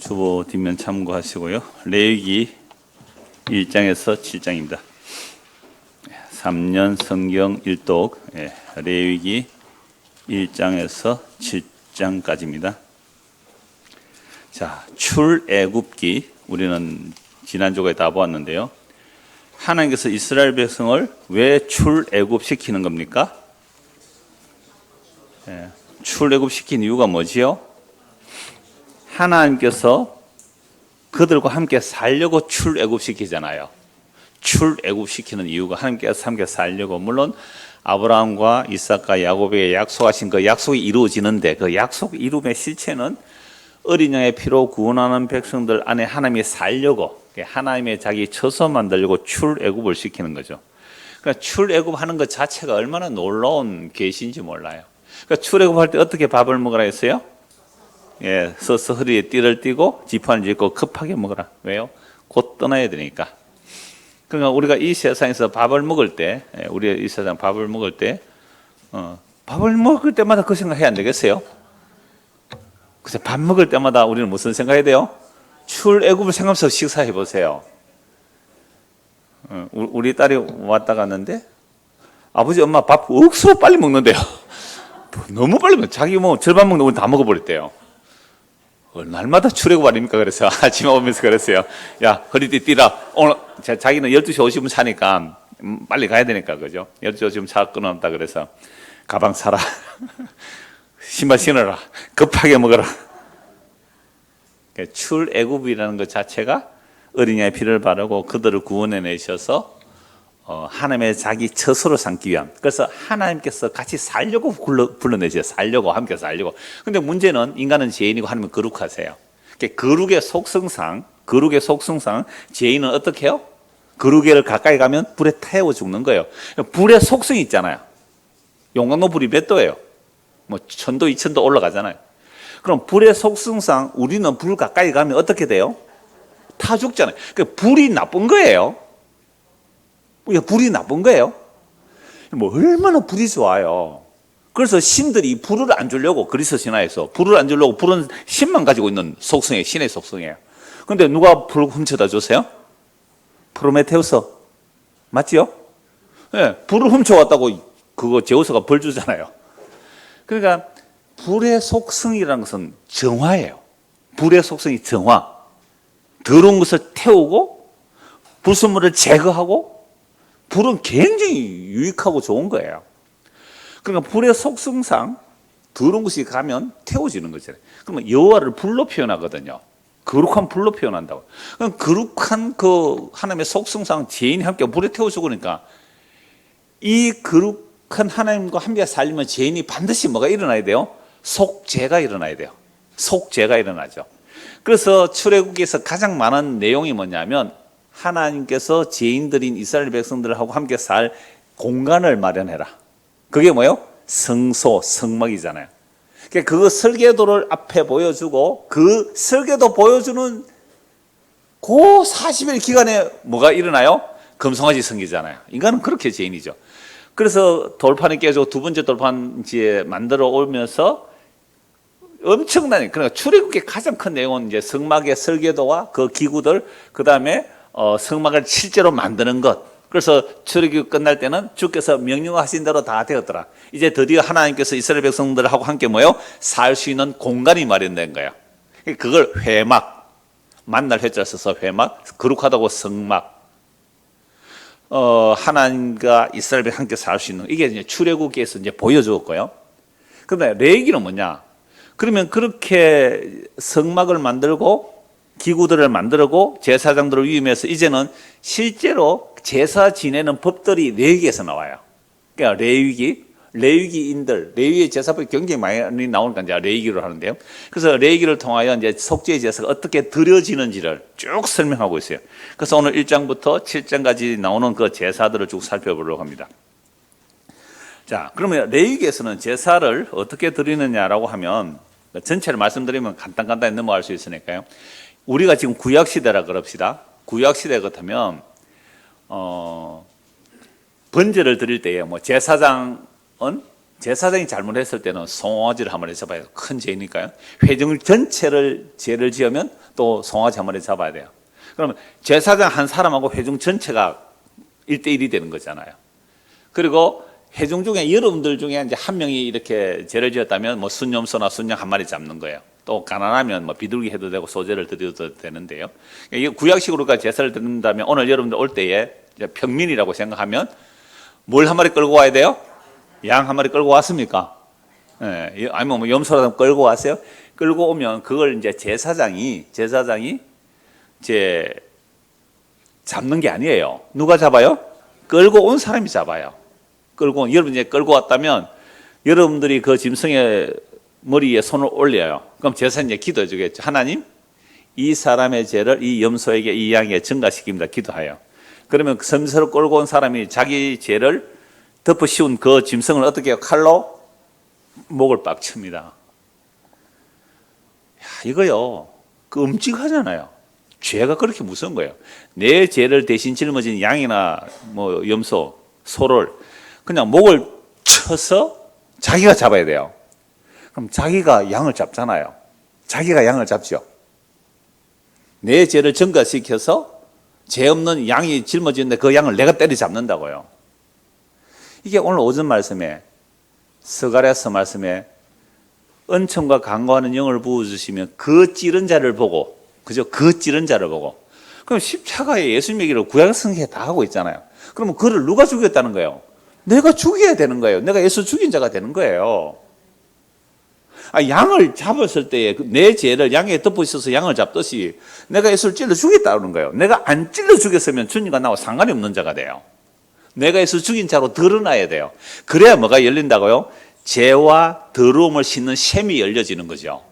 주보 뒷면 참고하시고요. 레위기 1장에서 7장입니다. 3년 성경 일독 레위기 1장에서 7장까지입니다. 자, 출애굽기 우리는 지난주에 다 보았는데요. 하나님께서 이스라엘 백성을 왜 출애굽시키는 겁니까? 출애굽시킨 이유가 뭐지요? 하나님께서 그들과 함께 살려고 출애굽시키잖아요. 출애굽시키는 이유가 하나님께서 함께 살려고, 물론 아브라함과 이삭과 야곱에게 약속하신 그 약속이 이루어지는데, 그 약속 이룸의 실체는 어린 양의 피로 구원하는 백성들 안에 하나님이 살려고, 하나님의 자기 처소 만들려고 출애굽을 시키는 거죠. 그러니까 출애굽하는 것 자체가 얼마나 놀라운 계시인지 몰라요. 그러니까 출애굽할 때 어떻게 밥을 먹으라 했어요? 서서 허리에 띠를 띠고 지판을 짚고 급하게 먹으라. 왜요? 곧 떠나야 되니까. 그러니까 우리가 이 세상에서 밥을 먹을 때, 우리 이 세상 밥을 먹을 때, 밥을 먹을 때마다 그 생각해야 안 되겠어요? 그래서 밥 먹을 때마다 우리는 무슨 생각해야 돼요? 출애굽을 생각하면서 식사해 보세요. 우리 딸이 왔다 갔는데 아버지 엄마 밥 억수로 빨리 먹는데요. 너무 빨리 먹어요. 자기 뭐 절반 먹는 거 다 먹어버렸대요. 날마다 출애굽 아닙니까? 그래서 아침에 오면서 그랬어요. 야, 허리띠 띠라. 오늘 자기는 12시 50분 차니까 빨리 가야 되니까, 그죠? 12시 50분 차 끊어놨다 그래서 가방 사라. 신발 신어라. 급하게 먹어라. 출애굽이라는 것 자체가 어린이의 피를 바르고 그들을 구원해내셔서 하나님의 자기 처소로 삼기 위함. 그래서 하나님께서 같이 살려고 불러내세요. 살려고, 함께 살려고. 근데 문제는 인간은 죄인이고 하나님은 거룩하세요. 거룩의 속성상 죄인은 어떻게 해요? 거룩에를 가까이 가면 불에 태워 죽는 거예요. 불의 속성이 있잖아요. 용광로 불이 몇 도예요? 뭐 1000도, 2000도 올라가잖아요. 그럼 불의 속성상 우리는 불 가까이 가면 어떻게 돼요? 타 죽잖아요. 불이 나쁜 거예요. 불이 나쁜 거예요. 뭐 얼마나 불이 좋아요. 그래서 신들이 불을 안 주려고, 그리스 신화에서 불을 안 주려고, 불은 신만 가지고 있는 속성이에요. 신의 속성이에요. 근데 누가 불을 훔쳐다 줬어요? 프로메테우스. 맞지요? 불을 훔쳐왔다고 그거 제우스가 벌 주잖아요. 그러니까 불의 속성이라는 것은 정화예요. 불의 속성이 정화. 더러운 것을 태우고 불순물을 제거하고, 불은 굉장히 유익하고 좋은 거예요. 그러니까 불의 속성상 더러운 것이 가면 태워지는 거잖아요. 그러면 여호와를 불로 표현하거든요. 거룩한 불로 표현한다고. 그럼 거룩한 그 하나님의 속성상 죄인이 함께 불에 태워 죽으니까, 이 거룩한 하나님과 함께 살려면 죄인이 반드시 뭐가 일어나야 돼요? 속죄가 일어나야 돼요. 속죄가 일어나죠. 그래서 출애굽기에서 가장 많은 내용이 뭐냐면, 하나님께서 죄인들인 이스라엘 백성들하고 함께 살 공간을 마련해라. 그게 뭐예요? 성소, 성막이잖아요. 그러니까 그 설계도를 앞에 보여주고, 그 설계도 보여주는 그 40일 기간에 뭐가 일어나요? 금송아지 생기잖아요. 인간은 그렇게 죄인이죠. 그래서 돌판이 깨지고 두 번째 돌판지에 만들어 오면서 엄청난, 그러니까 출애굽기의 가장 큰 내용은 이제 성막의 설계도와 그 기구들, 그 다음에 성막을 실제로 만드는 것. 그래서 출애굽이 끝날 때는 주께서 명령하신 대로 다 되었더라. 이제 드디어 하나님께서 이스라엘 백성들하고 함께 모여 살 수 있는 공간이 마련된 거예요. 그걸 회막, 만날 회자를 써서 회막, 거룩하다고 성막. 하나님과 이스라엘이 함께 살 수 있는, 이게 이제 출애굽기에서 이제 보여주었고요. 그런데 레위기는 뭐냐? 그러면 그렇게 성막을 만들고 기구들을 만들고 제사장들을 위임해서 이제는 실제로 제사 지내는 법들이 레위기에서 나와요. 그러니까 레위기인들, 레위의 제사법이 굉장히 많이 나오니까 이제 레위기로 하는데요. 그래서 레위기를 통하여 이제 속죄의 제사가 어떻게 드려지는지를 쭉 설명하고 있어요. 그래서 오늘 1장부터 7장까지 나오는 그 제사들을 쭉 살펴보려고 합니다. 자, 그러면 레위기에서는 제사를 어떻게 드리느냐라고 하면, 전체를 말씀드리면 간단히 넘어갈 수 있으니까요. 우리가 지금 구약시대라 그럽시다. 구약시대 같으면 번제를 드릴 때에 뭐 제사장이 잘못했을 때는 송아지를 한번 해서 봐요. 큰 죄니까요. 회중 전체를 죄를 지으면 또 송아지 한 마리 잡아야 돼요. 그러면 제사장 한 사람하고 회중 전체가 1대1이 되는 거잖아요. 그리고 회중 중에 여러분들 중에 이제 한 명이 이렇게 죄를 지었다면 뭐 순염소나 순양 한 마리 잡는 거예요. 또 가난하면 뭐 비둘기 해도 되고 소재를 드려도 되는데요. 이 구약식으로가 제사를 드린다면 오늘 여러분들 올 때에 평민이라고 생각하면 뭘 한 마리 끌고 와야 돼요? 양 한 마리 끌고 왔습니까? 예, 아니면 뭐 염소라도 끌고 왔어요? 끌고 오면 그걸 이제 제사장이 이제 잡는 게 아니에요. 누가 잡아요? 끌고 온 사람이 잡아요. 여러분 이제 끌고 왔다면 여러분들이 그 짐승의 머리에 손을 올려요. 그럼 제사장이 이제 기도해 주겠죠. 하나님, 이 사람의 죄를 이 염소에게 이 양에게 증가시킵니다. 기도해요. 그러면 섬세로 끌고 온 사람이 자기 죄를 덮어 씌운 그 짐승을 어떻게 해요? 칼로 목을 빡 칩니다. 이거요, 끔찍하잖아요. 죄가 그렇게 무서운 거예요. 내 죄를 대신 짊어진 양이나 뭐 염소, 소를 그냥 목을 쳐서 자기가 잡아야 돼요. 그럼 자기가 양을 잡잖아요. 자기가 양을 잡죠. 내 죄를 증가시켜서 죄 없는 양이 짊어지는데 그 양을 내가 때려잡는다고요. 이게 오늘 오전 말씀에 스가랴서 말씀에 은총과 강구하는 영을 부어주시면 그 찌른 자를 보고, 그죠? 그 찌른 자를 보고. 그럼 십자가에 예수님 얘기를 구약성경에 다 하고 있잖아요. 그러면 그를 누가 죽였다는 거예요? 내가 죽여야 되는 거예요. 내가 예수 죽인 자가 되는 거예요. 양을 잡았을 때에 내 죄를 양에 덮어 있어서 양을 잡듯이 내가 예수를 찔러 죽였다는 거예요. 내가 안 찔러 죽였으면 주님과 나와 상관이 없는 자가 돼요. 내가 예수 죽인 자로 드러나야 돼요. 그래야 뭐가 열린다고요? 죄와 더러움을 씻는 셈이 열려지는 거죠.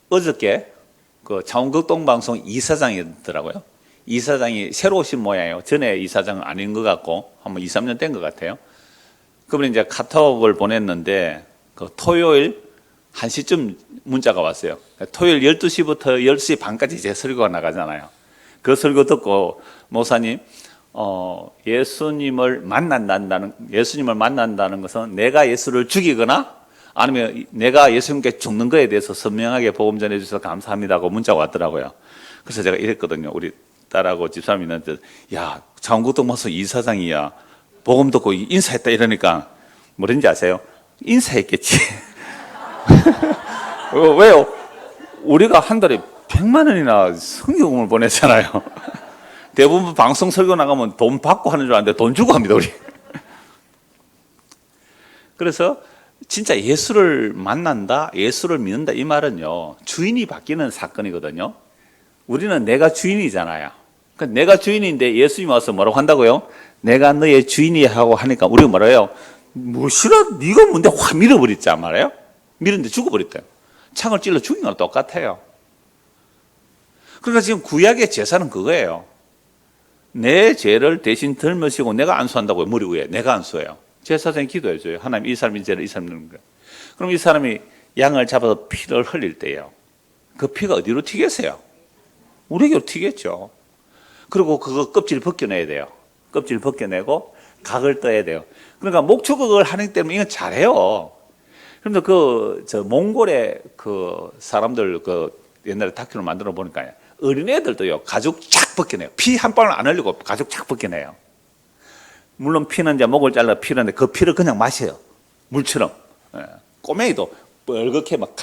어저께 그 창원극동 방송 이사장이더라고요. 이사장이 새로 오신 모양이에요. 전에 이사장은 아닌 것 같고 한번 2, 3년 된 것 같아요. 그분이 이제 카톡을 보냈는데 그 토요일 1시쯤 문자가 왔어요. 토요일 12시부터 10시 반까지 제 설교가 나가잖아요. 그 설교 듣고 목사님, 예수님을 만난다는 것은 내가 예수를 죽이거나 아니면 내가 예수님께 죽는 거에 대해서 선명하게 복음 전해 주셔서 감사합니다고 문자가 왔더라고요. 그래서 제가 이랬거든요. 우리 딸하고 집사람이 있는데, 야, 창원극동 방송 이사장이야. 복음 듣고 인사했다 이러니까 뭐든지 아세요? 인사했겠지. 왜요? 우리가 한 달에 100만 원이나 성경을 보내잖아요. 대부분 방송 설교 나가면 돈 받고 하는 줄 아는데 돈 주고 합니다, 우리. 그래서 진짜 예수를 만난다, 예수를 믿는다 이 말은요, 주인이 바뀌는 사건이거든요. 우리는 내가 주인이잖아요. 그러니까 내가 주인인데 예수님이 와서 뭐라고 한다고요? 내가 너의 주인이야 하고 하니까 우리가 뭐래요? 무엇이라 네가 뭔데 확 밀어버렸자 말이에요. 밀었는데 죽어버렸대요. 창을 찔러 죽인 거랑 똑같아요. 그러니까 지금 구약의 제사는 그거예요. 내 죄를 대신 덜머시고 내가 안수한다고요. 머리 위에 내가 안수해요. 제사장이 기도해줘요. 하나님 이 사람이 죄를 이 사람이 넣는 거예요. 그럼 이 사람이 양을 잡아서 피를 흘릴 때예요. 그 피가 어디로 튀겠어요? 우리에게로 튀겠죠. 그리고 그거 껍질 벗겨내야 돼요. 껍질 벗겨내고 각을 떠야 돼요. 그러니까 목초각을 하기 때문에 이건 잘해요. 그런데 몽골의 그 사람들 옛날에 다큐를 만들어 보니까 어린애들도요, 가죽 착 벗겨내요. 피 한 방울 안 흘리고 가죽 착 벗겨내요. 물론 피는 이제 목을 잘라 피는데 그 피를 그냥 마셔요. 물처럼. 꼬맹이도 뻘겋게 막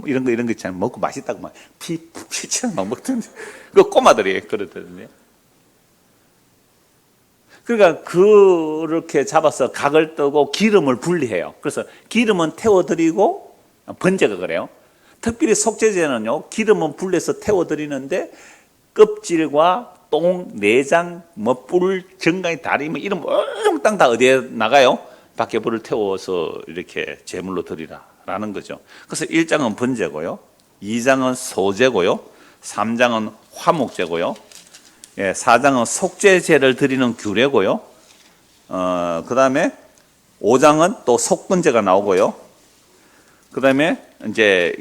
이런 거 있잖아요. 먹고 맛있다고 막 피처럼 막 먹던데. 그 꼬마들이 그러더든요. 그러니까 그렇게 잡아서 각을 뜨고 기름을 분리해요. 그래서 기름은 태워드리고, 번제가 그래요. 특별히 속죄제는요, 기름은 분리해서 태워드리는데 껍질과 똥, 내장, 뿔, 정강이, 다리 이런 몽땅 다 어디에 나가요? 밖에 불을 태워서 이렇게 제물로 드리라라는 거죠. 그래서 1장은 번제고요, 2장은 소제고요, 3장은 화목제고요, 4장은 속죄제를 드리는 규례고요. 그 다음에 5장은 또 속건제가 나오고요. 그 다음에 이제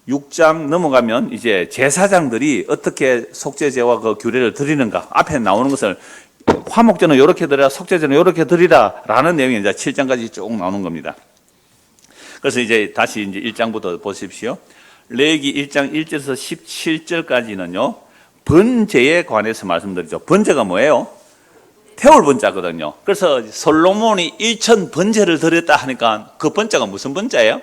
6장 넘어가면 이제 제사장들이 어떻게 속죄제와 그 규례를 드리는가. 앞에 나오는 것을 화목제는 이렇게 드리라, 속죄제는 이렇게 드리라 라는 내용이 이제 7장까지 쭉 나오는 겁니다. 그래서 이제 다시 이제 1장부터 보십시오. 레위기 1장 1절에서 17절까지는요. 번제에 관해서 말씀드리죠. 번제가 뭐예요? 태울 번제거든요. 그래서 솔로몬이 1천 번제를 드렸다 하니까 그 번제가 무슨 번제예요?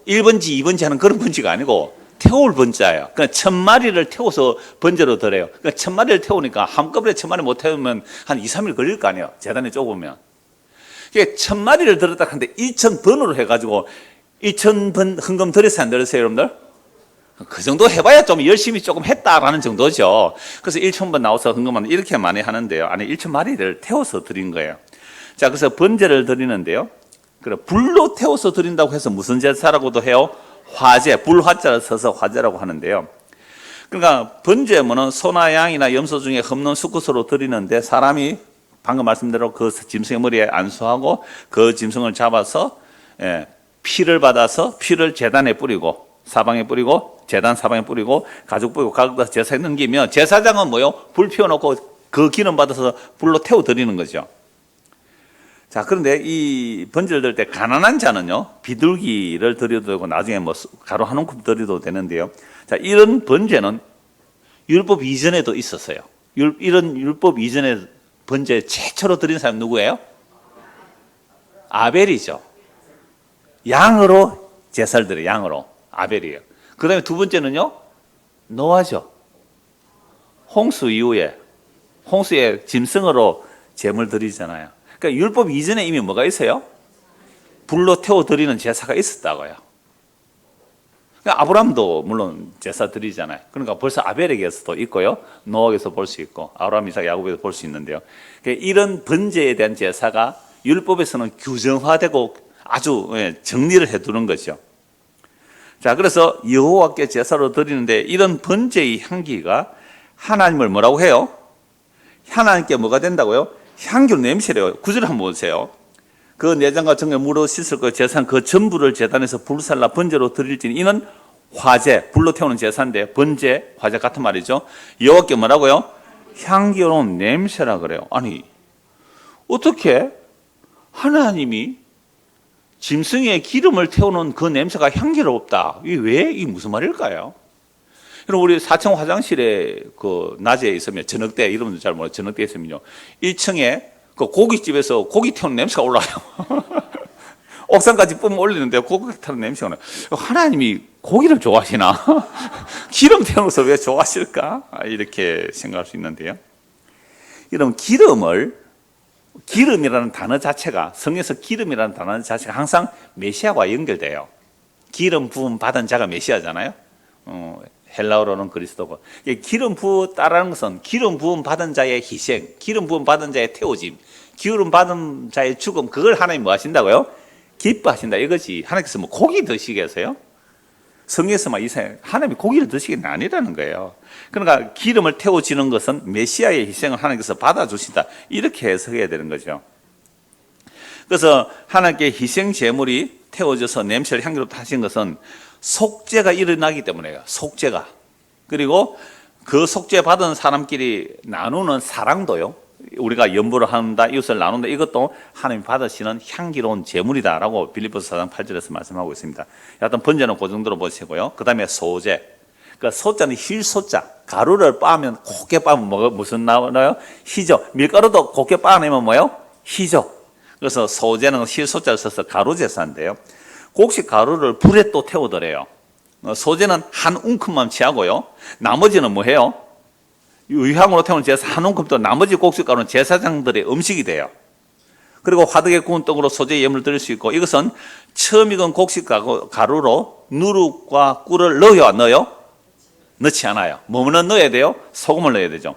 1번지, 2번지 하는 그런 번제가 아니고 태울 번제예요. 그러니까 1000마리를 태워서 번제로 드려요. 그러니까 1000마리를 태우니까 한꺼번에 1000마리 못 태우면 한 2, 3일 걸릴 거 아니에요. 재단에 좁으면. 그러니까 1000마리를 드렸다 하는데 2000번으로 해가지고 2000번 헌금 드렸어요, 안 드렸어요, 여러분들? 그 정도 해봐야 좀 열심히 조금 했다라는 정도죠. 그래서 1000번 나와서 헌금하는 이렇게 많이 하는데요. 아니 1000마리를 태워서 드린 거예요. 자, 그래서 번제를 드리는데요. 그래 불로 태워서 드린다고 해서 무슨 제사라고도 해요? 화제, 불화자를 써서 화제라고 하는데요. 그러니까 번제면은 소나 양이나 염소 중에 흠는 수컷으로 드리는데 사람이 방금 말씀대로 그 짐승의 머리에 안수하고 그 짐승을 잡아서 피를 받아서 피를 제단에 뿌리고 사방에 뿌리고 제단 사방에 뿌리고 가죽 뿌리고 가죽 제사에 넘기면 제사장은 뭐요? 불 피워놓고 그 기름 받아서 불로 태워 드리는 거죠. 자, 그런데 이 번제를 드릴 때 가난한 자는요 비둘기를 드려도 되고 나중에 뭐 가루 한 움큼 드려도 되는데요. 자, 이런 번제는 율법 이전에도 있었어요. 이런 율법 이전에 번제 최초로 드린 사람 누구예요? 아벨이죠. 양으로 제사를 드려요. 양으로. 아벨이에요. 그 다음에 두 번째는요 노아죠. 홍수 이후에 홍수의 짐승으로 제물 드리잖아요. 그러니까 율법 이전에 이미 뭐가 있어요? 불로 태워 드리는 제사가 있었다고요. 그러니까 아브라함도 물론 제사 드리잖아요. 그러니까 벌써 아벨에게서도 있고요. 노아에게서 볼 수 있고 아브라함, 이삭, 야곱에서 볼 수 있는데요. 그러니까 이런 번제에 대한 제사가 율법에서는 규정화되고 아주 정리를 해두는 거죠. 자, 그래서 여호와께 제사로 드리는데 이런 번제의 향기가 하나님을 뭐라고 해요? 하나님께 뭐가 된다고요? 향기로 냄새래요. 구절 한번 보세요. 그 내장과 정에 물어 씻을 것 제사한 그 전부를 제단에서 불살라 번제로 드릴지니 이는 화제, 불로 태우는 제사인데 번제, 화제 같은 말이죠. 여호와께 뭐라고요? 향기로운 냄새라 그래요. 아니 어떻게 하나님이 짐승의 기름을 태우는 그 냄새가 향기롭다. 이게 무슨 말일까요? 여러분, 우리 4층 화장실에 그 낮에 있으면 저녁 때, 이러면 잘 몰라요. 저녁 때 있으면요. 1층에 그 고깃집에서 고기 태우는 냄새가 올라와요. 옥상까지 뿜 올리는데 고기 타는 냄새가 나요. 하나님이 고기를 좋아하시나? 기름 태우는 것을 왜 좋아하실까? 이렇게 생각할 수 있는데요. 여러분, 기름이라는 단어 자체가, 성에서 기름이라는 단어 자체가 항상 메시아와 연결돼요. 기름 부음 받은 자가 메시아잖아요. 헬라어로는 그리스도고. 기름 부었다라는 것은 기름 부음 받은 자의 희생, 기름 부음 받은 자의 태워짐, 기름 받은 자의 죽음, 그걸 하나님 뭐 하신다고요? 기뻐하신다 이거지. 하나님께서 뭐 고기 드시겠어요? 성에서만 하나님이 고기를 드시기는 아니라는 거예요. 그러니까 기름을 태워지는 것은 메시아의 희생을 하나님께서 받아주신다. 이렇게 해석해야 되는 거죠. 그래서 하나님께 희생 제물이 태워져서 냄새를 향기롭다 하신 것은 속죄가 일어나기 때문에요. 속죄가. 그리고 그 속죄 받은 사람끼리 나누는 사랑도요. 우리가 연보를 한다, 이웃을 나눈다. 이것도 하나님이 받으시는 향기로운 제물이다라고 빌립보서 4장 8절에서 말씀하고 있습니다. 여하튼 번제는 그 정도로 보시고요. 그 다음에 소제. 그러니까 소자는 힐소자. 가루를 빻으면 곱게 빻으면 무슨 나와요? 희죠. 밀가루도 곱게 빻아내면 뭐예요? 희죠. 그래서 소제는 힐소자를 써서 가루 제사인데요. 곡식 가루를 불에 또 태우더래요. 소제는 한 움큼만 취하고요. 나머지는 뭐 해요? 유향으로 태우는 제사 한 움큼도 나머지 곡식 가루는 제사장들의 음식이 돼요. 그리고 화덕에 구운 떡으로 소제 예물을 드릴 수 있고, 이것은 처음 익은 곡식 가루로 누룩과 꿀을 넣어요? 넣지 않아요. 뭐는 넣어야 돼요? 소금을 넣어야 되죠.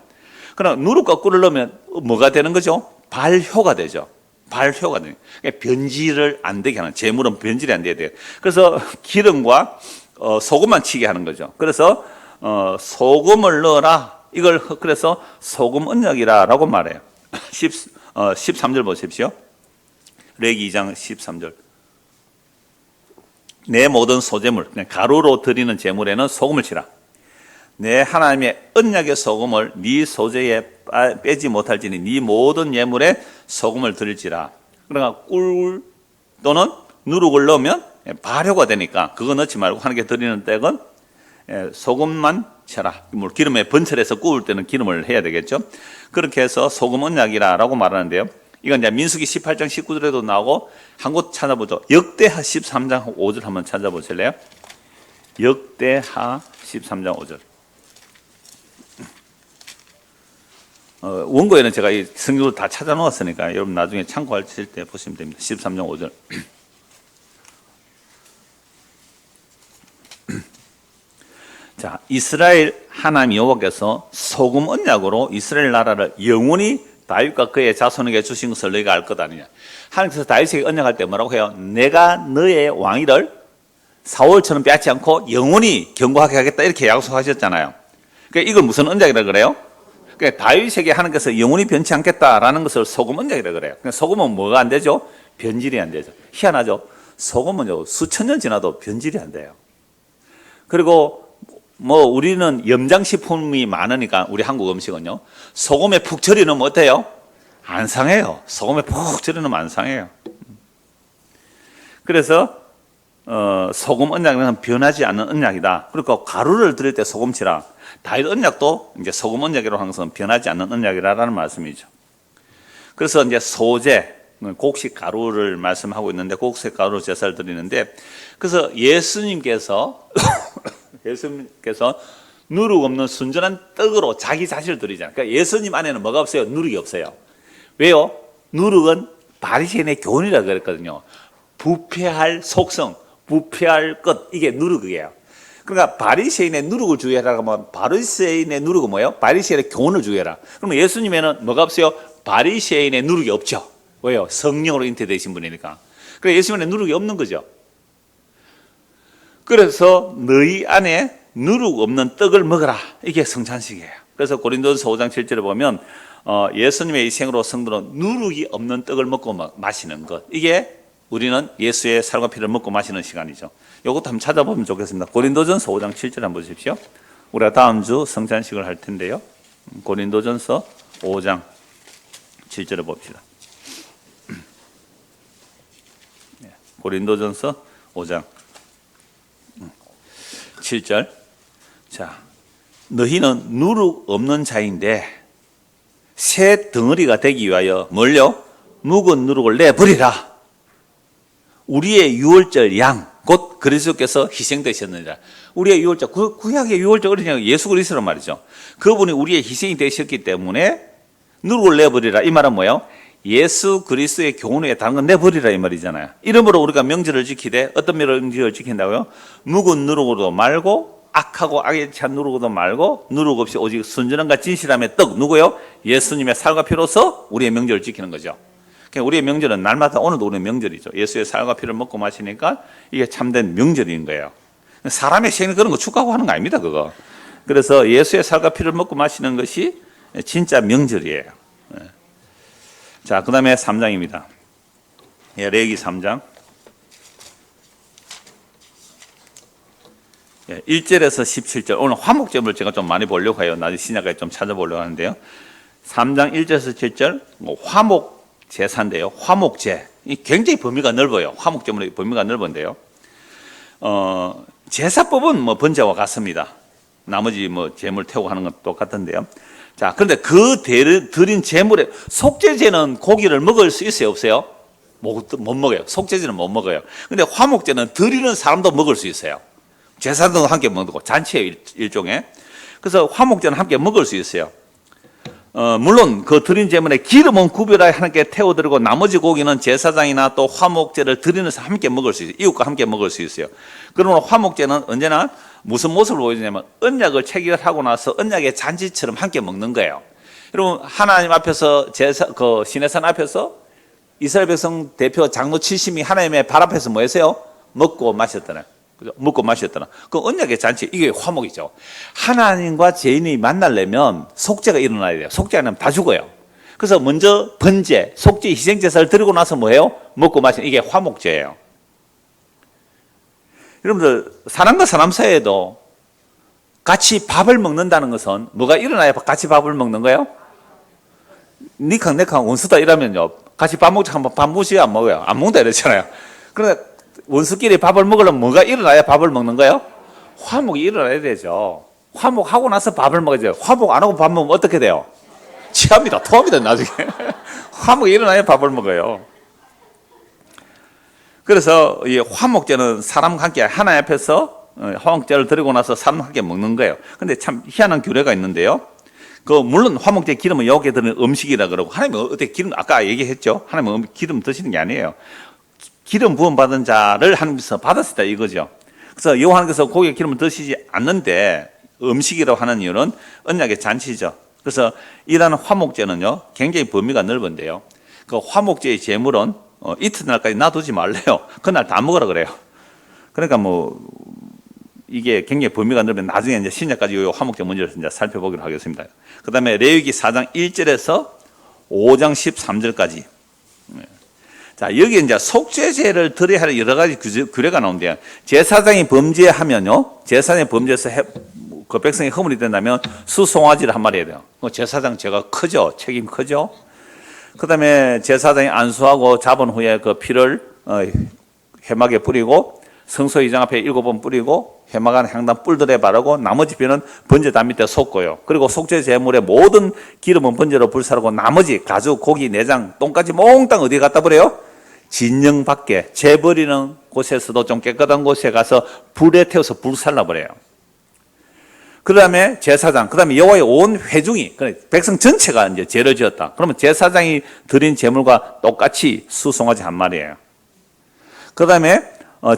그럼 누룩과 꿀을 넣으면 뭐가 되는 거죠? 발효가 되죠. 발효가 돼요. 그러니까 변질을 안 되게 하는, 제물은 변질이 안 돼야 돼요. 그래서 기름과 소금만 치게 하는 거죠. 그래서 소금을 넣어라. 이걸 그래서 소금 언약이라고 말해요. 13절 보십시오. 레위기 2장 13절. 내 모든 소제물, 가루로 드리는 제물에는 소금을 치라. 내 하나님의 언약의 소금을 네 소제에 빼지 못할지니 네 모든 예물에 소금을 드릴지라. 그러니까 꿀 또는 누룩을 넣으면 발효가 되니까 그거 넣지 말고 하나님께 드리는 떡은 소금만 쳐라. 기름에 번철해서 구울 때는 기름을 해야 되겠죠. 그렇게 해서 소금 언약이라고 말하는데요. 이건 이제 민수기 18장 19절에도 나오고 한 곳 찾아보죠. 역대하 13장 5절 한번 찾아보실래요? 역대하 13장 5절. 원고에는 제가 이 성경을 다 찾아 놓았으니까 여러분 나중에 참고하실 때 보시면 됩니다. 13장 5절. 자, 이스라엘 하나님 여호와께서 소금 언약으로 이스라엘 나라를 영원히 다윗과 그의 자손에게 주신 것을 너희가 알 것 아니냐. 하나님께서 다윗에게 언약할 때 뭐라고 해요? 내가 너의 왕위를 사울처럼 빼앗지 않고 영원히 견고하게 하겠다 이렇게 약속하셨잖아요. 그러니까 이걸 무슨 언약이라 그래요? 그러니까 다윗에게 하나님께서 영원히 변치 않겠다라는 것을 소금 언약이라 그래요. 그러니까 소금은 뭐가 안 되죠? 변질이 안 되죠. 희한하죠? 소금은요 수천 년 지나도 변질이 안 돼요. 그리고 우리는 염장식품이 많으니까 우리 한국 음식은요 소금에 푹 절여놓으면 어때요? 안 상해요. 소금에 푹 절여놓으면 안 상해요. 그래서 소금 언약은 변하지 않는 언약이다. 그리고 가루를 드릴 때 소금 치라. 다윗 언약도 이제 소금 언약이라고 하는 것은 변하지 않는 언약이라는 말씀이죠. 그래서 이제 소제, 곡식 가루를 말씀하고 있는데 곡식 가루 제사를 드리는데 그래서 예수님께서 누룩 없는 순전한 떡으로 자기 자신을 드리잖아요. 그러니까 예수님 안에는 뭐가 없어요? 누룩이 없어요. 왜요? 누룩은 바리새인의 교훈이라고 그랬거든요. 부패할 속성, 부패할 것, 이게 누룩이에요. 그러니까 바리새인의 누룩을 주의하라 하면 바리새인의 누룩은 뭐예요? 바리새인의 교훈을 주의하라. 그러면 예수님에는 뭐가 없어요? 바리새인의 누룩이 없죠. 왜요? 성령으로 잉태되신 분이니까. 그래서 예수님의 누룩이 없는 거죠. 그래서 너희 안에 누룩 없는 떡을 먹어라. 이게 성찬식이에요. 그래서 고린도전서 5장 7절에 보면 예수님의 이 생으로 성도는 누룩이 없는 떡을 먹고 마시는 것. 이게 우리는 예수의 살과 피를 먹고 마시는 시간이죠. 이것도 한번 찾아보면 좋겠습니다. 고린도전서 5장 7절 한번 보십시오. 우리가 다음 주 성찬식을 할 텐데요. 고린도전서 5장 7절을 봅시다. 고린도전서 5장 7절. 자, 너희는 누룩 없는 자인데 새 덩어리가 되기 위하여 뭘요? 묵은 누룩을 내버리라. 우리의 유월절 양, 곧 그리스도께서 희생되셨느니라. 우리의 유월절, 구약의 유월절 어린양 예수 그리스도란 말이죠. 그분이 우리의 희생이 되셨기 때문에 누룩을 내버리라. 이 말은 뭐예요? 예수 그리스도의 교훈에 다른 건 내버리라 이 말이잖아요. 이러므로 우리가 명절을 지키되 어떤 명절을 지킨다고요? 묵은 누룩으로도 말고 악하고 악에 찬 누룩으로도 말고 누룩 없이 오직 순전함과 진실함의 떡 누구요? 예수님의 살과 피로서 우리의 명절을 지키는 거죠. 그러니까 우리의 명절은 날마다 오늘도 우리의 명절이죠. 예수의 살과 피를 먹고 마시니까 이게 참된 명절인 거예요. 사람의 생일 그런 거 축하하고 하는 거 아닙니다, 그거. 그래서 예수의 살과 피를 먹고 마시는 것이 진짜 명절이에요. 자, 그 다음에 3장입니다. 레위기 3장. 1절에서 17절. 오늘 화목제물 제가 좀 많이 보려고 해요. 나중에 신약까지 좀 찾아보려고 하는데요. 3장 1절에서 7절. 화목 제사인데요. 화목제. 이 굉장히 범위가 넓어요. 화목제물의 범위가 넓은데요. 제사법은 번제와 같습니다. 나머지 제물 태우고 하는 건 똑같은데요. 자, 그런데 그 드린 제물에 속죄제는 고기를 먹을 수 있어요, 없어요? 못 먹어요. 속죄제는 못 먹어요. 근데 화목제는 드리는 사람도 먹을 수 있어요. 제사도 함께 먹고 잔치예요, 일종의. 그래서 화목제는 함께 먹을 수 있어요. 물론 그 드린 제물에 기름은 구별하여 하나님께 태워드리고 나머지 고기는 제사장이나 또 화목제를 드리는 사람 함께 먹을 수 있어요. 이웃과 함께 먹을 수 있어요. 그러면 화목제는 언제나 무슨 모습을 보여주냐면 언약을 체결하고 나서 언약의 잔치처럼 함께 먹는 거예요. 여러분 하나님 앞에서 시내산 앞에서 이스라엘 백성 대표 장로 70이 하나님의 발 앞에서 뭐 했어요? 먹고 마셨잖아요. 그죠? 먹고 마셨잖아. 그 언약의 잔치, 이게 화목이죠. 하나님과 죄인이 만나려면 속죄가 일어나야 돼요. 속죄 안 하면 다 죽어요. 그래서 먼저 번제, 속죄, 희생제사를 드리고 나서 뭐예요? 먹고 마시는, 이게 화목제예요. 여러분들, 사람과 사람 사이에도 같이 밥을 먹는다는 것은 뭐가 일어나야 같이 밥을 먹는 거예요? 니캉 내캉 원수다 이러면요. 같이 밥 먹자 하면 밥 무시 안 먹어요. 안 먹는다 이랬잖아요. 그러니까 원수끼리 밥을 먹으려면 뭐가 일어나야 밥을 먹는 거예요? 화목이 일어나야 되죠. 화목하고 나서 밥을 먹어야죠. 화목 안 하고 밥 먹으면 어떻게 돼요? 취합니다. 토합니다. 나중에. 화목이 일어나야 밥을 먹어요. 그래서 이 화목제는 사람과 함께 하나님 앞에서 화목제를 드리고 나서 사람과 함께 먹는 거예요. 근데 참 희한한 규례가 있는데요. 물론 화목제 기름은 여기에 드는 음식이라 그러고, 하나님은 어떻게 기름, 아까 얘기했죠. 하나님은 기름 드시는 게 아니에요. 기름 부음 받은 자를 하나님께서 받았다 이거죠. 그래서 여호와께서 고기에 기름을 드시지 않는데 음식이라고 하는 이유는 언약의 잔치죠. 그래서 이러한 화목제는요, 굉장히 범위가 넓은데요. 그 화목제의 제물은 이튿날까지 놔두지 말래요. 그날 다 먹으라 그래요. 그러니까 이게 굉장히 범위가 넓은데 나중에 이제 신약까지 이 화목제 문제를 이제 살펴보기로 하겠습니다. 그 다음에 레위기 4장 1절에서 5장 13절까지. 자, 여기 이제 속죄제를 드려야 할 여러 가지 규례가 나오는데요. 제사장이 범죄하면요, 제사장이 범죄해서 그 백성이 허물이 된다면 수송아지를 한 마리 해야 돼요. 제사장 죄가 크죠? 책임 크죠? 그 다음에 제사장이 안수하고 잡은 후에 그 피를 회막에 뿌리고 성소의장 앞에 7번 뿌리고 회막 안에 향단 뿔들에 바르고 나머지 피는 번제단 밑에 쏟고요. 그리고 속죄 제물의 모든 기름은 번제로 불사르고 나머지 가죽, 고기, 내장, 똥까지 몽땅 어디에 갖다 버려요? 진영 밖에 재버리는 곳에서도 좀 깨끗한 곳에 가서 불에 태워서 불살라 버려요. 그 다음에 제사장, 그 다음에 여호와의 온 회중이, 백성 전체가 이제 죄를 지었다. 그러면 제사장이 드린 제물과 똑같이 수송아지 한 마리예요. 그 다음에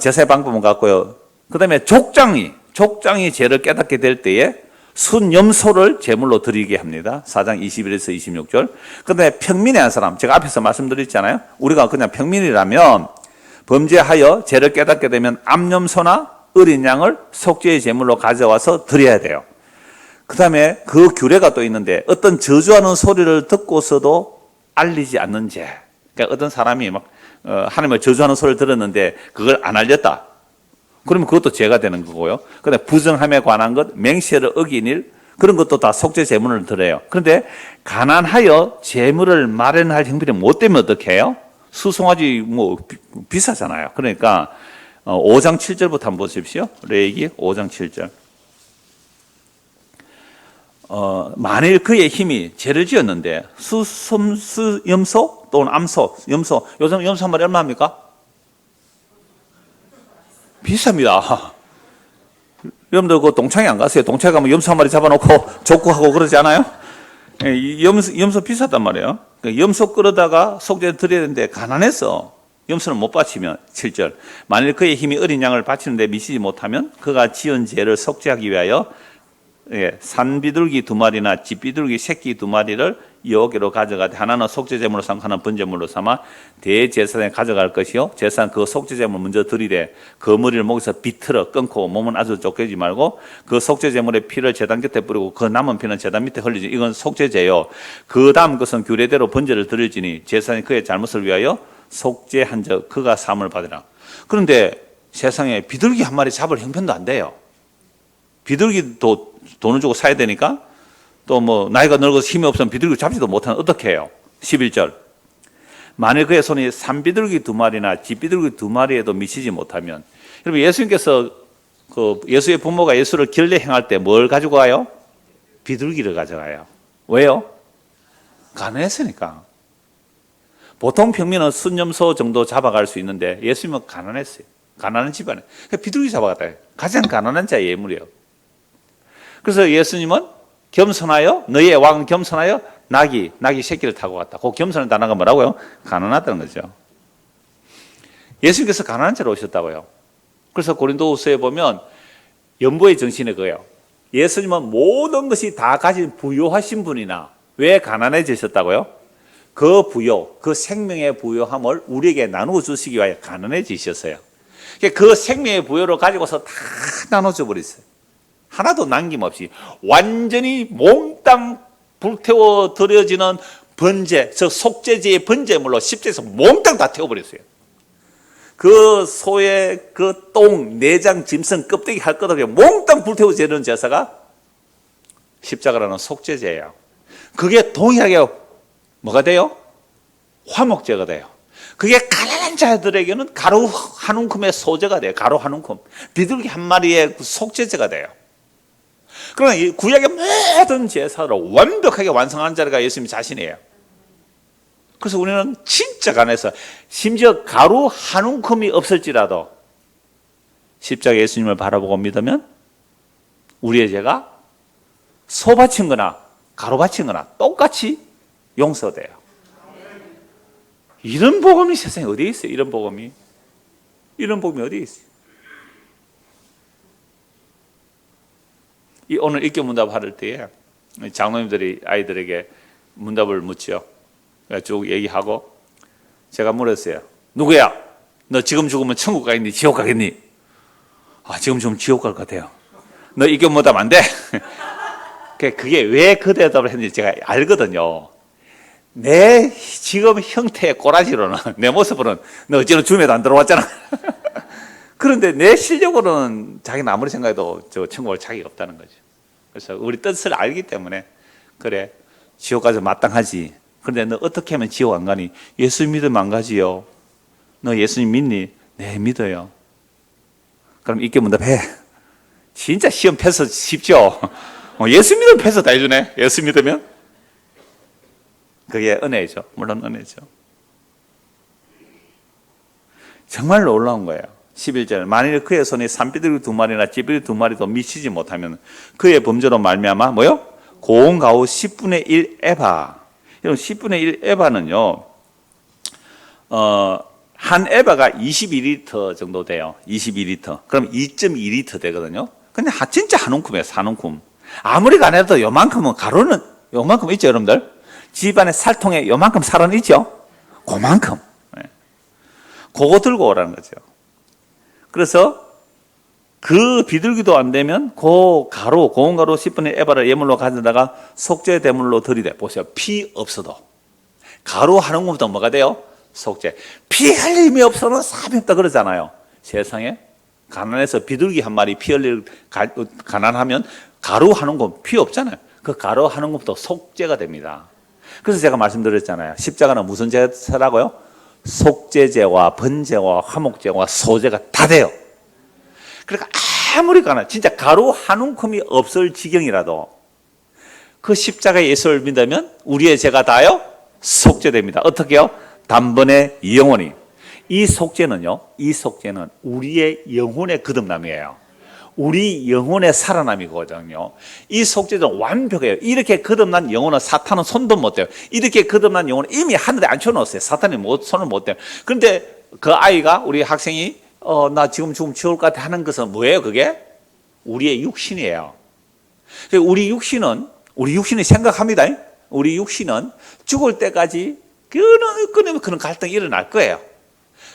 제사의 방법은 같고요. 그 다음에 족장이 죄를 깨닫게 될 때에 순염소를 제물로 드리게 합니다. 4장 21에서 26절. 그 다음에 평민의 한 사람, 제가 앞에서 말씀드렸잖아요. 우리가 그냥 평민이라면 범죄하여 죄를 깨닫게 되면 암염소나 어린 양을 속죄의 제물로 가져와서 드려야 돼요. 그 다음에 그 규례가 또 있는데, 어떤 저주하는 소리를 듣고서도 알리지 않는 죄. 그러니까 어떤 사람이 하나님을 저주하는 소리를 들었는데 그걸 안 알렸다. 그러면 그것도 죄가 되는 거고요. 그다음에 부정함에 관한 것, 맹세를 어긴 일, 그런 것도 다 속죄 제물을 드려요. 그런데 가난하여 제물을 마련할 형편이 못 되면 어떻게 해요? 수송아지 비싸잖아요. 그러니까 5장 7절부터 한번 보십시오. 레위기 5장 7절. 만일 그의 힘이 죄를 지었는데 염소 또는 암소, 염소, 요즘 염소 한 마리 얼마입니까? 비쌉니다. 여러분들 그 동창회 안 가세요? 동창회 가면 염소 한 마리 잡아놓고 족구하고 그러지 않아요? 염소 비쌌단 말이에요. 염소 끌어다가 속죄 드려야 되는데 가난해서 염소는 못 바치면 7절. 만일 그의 힘이 어린 양을 바치는데 미치지 못하면 그가 지은 죄를 속죄하기 위하여 산비둘기 2마리나 집비둘기 새끼 2마리를 여호와께로 가져가되 하나는 속죄제물로 삼고 하나는 번제물로 삼아 대제사장에 가져갈 것이요 제사장 그 속죄제물 먼저 드리되 그 머리를 목에서 비틀어 끊고 몸은 아주 쫓기지 말고 그 속죄제물의 피를 제단 곁에 뿌리고 그 남은 피는 제단 밑에 흘리지. 이건 속죄제요. 그 다음 것은 규례대로 번제를 드릴지니 제사장이 그의 잘못을 위하여 속죄한 적 그가 사함을 받으라. 그런데 세상에 비둘기 한 마리 잡을 형편도 안 돼요. 비둘기도 돈을 주고 사야 되니까 또 나이가 늙어서 힘이 없으면 비둘기 잡지도 못하면 어떻게 해요? 11절. 만일 그의 손이 산비둘기 2마리나 집비둘기 2마리에도 미치지 못하면, 여러분 예수님께서 예수의 부모가 예수를 길래 행할 때 뭘 가지고 가요? 비둘기를 가져가요. 왜요? 가난했으니까. 보통 평민은 순염소 정도 잡아갈 수 있는데 예수님은 가난했어요. 가난한 집안에. 비둘기 잡아갔다. 가장 가난한 자의 예물이에요. 그래서 예수님은 겸손하여, 너희의 왕은 겸손하여 나귀 새끼를 타고 갔다. 그 겸손한 단어가 뭐라고요? 가난하다는 거죠. 예수님께서 가난한 자로 오셨다고요. 그래서 고린도후서에 보면 연보의 정신이 그거예요. 예수님은 모든 것이 다 가진 부유하신 분이나 왜 가난해지셨다고요? 그 부요, 그 생명의 부요함을 우리에게 나누어 주시기 위하여 가난해지셨어요. 그 생명의 부요를 가지고서 다 나눠줘 버렸어요. 하나도 남김없이 완전히 몽땅 불태워 드려지는 번제, 저 속죄제의 번제물로 십자에서 몽땅 다 태워버렸어요. 그 소의 그 똥, 내장, 짐승, 껍데기 할 것 없이 몽땅 불태워 지는 제사가 십자가라는 속죄제예요. 그게 동일하게 뭐가 돼요? 화목제가 돼요. 그게 가난한 자들에게는 가루 한 움큼의 소재가 돼요. 가루 한 움큼. 비둘기 한 마리의 속죄제가 돼요. 그러나 이 구약의 모든 제사를 완벽하게 완성한 자가 예수님 자신이에요. 그래서 우리는 진짜 가난해서 심지어 가루 한 움큼이 없을지라도 십자가 예수님을 바라보고 믿으면 우리의 죄가 소 바친 거나 가루 바친 거나 똑같이 용서돼요. 이런 복음이 세상에 어디에 있어요? 이런 복음이 어디에 있어요? 오늘 입교 문답 할 때에 장로님들이 아이들에게 문답을 묻죠. 쭉 얘기하고 제가 물었어요. 누구야? 너 지금 죽으면 천국 가겠니? 지옥 가겠니? 지금 죽으면 지옥 갈 것 같아요. 너 입교 문답 안 돼? 그게 왜 그 대답을 했는지 제가 알거든요. 내 지금 형태의 꼬라지로는, 내 모습으로는 너 어찌나 줌에도 안 들어왔잖아. 그런데 내 실력으로는 자기는 아무리 생각해도 저 천국 올 자격이 없다는 거죠. 그래서 우리 뜻을 알기 때문에 그래, 지옥 가서 마땅하지. 그런데 너 어떻게 하면 지옥 안 가니? 예수 믿으면 안 가지요. 너 예수님 믿니? 네, 믿어요. 그럼 입교 문답해. 진짜 시험 패스 쉽죠? 예수 믿으면 패스 다 해주네. 예수 믿으면. 그게 은혜죠. 물론 은혜죠. 정말 놀라운 거예요. 11절 만일 그의 손에 산비둘기 2마리나 찌비둘기 2마리도 미치지 못하면 그의 범죄로 말미암아 뭐요? 고운 가루 10분의 1 에바. 여러분 10분의 1 에바는요. 한 에바가 22리터 정도 돼요. 22리터. 그럼 2.2리터 되거든요. 근데 진짜 한 움큼이에요. 한 움큼. 아무리 가내도 요만큼은 가루는 요만큼 있죠, 여러분들. 집안에 살통에 요만큼 살은 있죠. 그만큼. 그거 들고 오라는 거죠. 그래서 그 비둘기도 안 되면 그 가루, 고운 가루 10분의 에바를 예물로 가져다가 속죄 대물로 드리되. 보세요. 피 없어도. 가루 하는 것부터 뭐가 돼요? 속죄. 피 흘림이 없어는 사람이 없다 그러잖아요. 세상에 가난해서 비둘기 한 마리 피 흘릴 가난하면 가루 하는 건 피 없잖아요. 그 가루 하는 것부터 속죄가 됩니다. 그래서 제가 말씀드렸잖아요. 십자가는 무슨 제사라고요? 속죄제와 번제와 화목제와 소제가 다 돼요. 그러니까 아무리 진짜 가루 한 움큼이 없을 지경이라도 그 십자가 예수를 믿으면 우리의 죄가 다요? 속죄됩니다. 어떻게요? 단번에 영원히. 이 속죄는 우리의 영혼의 거듭남이에요. 우리 영혼의 살아남이거든요. 이 속죄는 완벽해요. 이렇게 거듭난 영혼은 사탄은 손도 못 대요. 이렇게 거듭난 영혼은 이미 하늘에 앉혀놓았어요. 사탄이 손을 못 대요. 그런데 그 아이가, 우리 학생이 나 지금 죽으면 지옥 것 같아 하는 것은 뭐예요? 그게 우리의 육신이에요. 우리 육신이 생각합니다. 우리 육신은 죽을 때까지 끊임없이 그런 갈등이 일어날 거예요.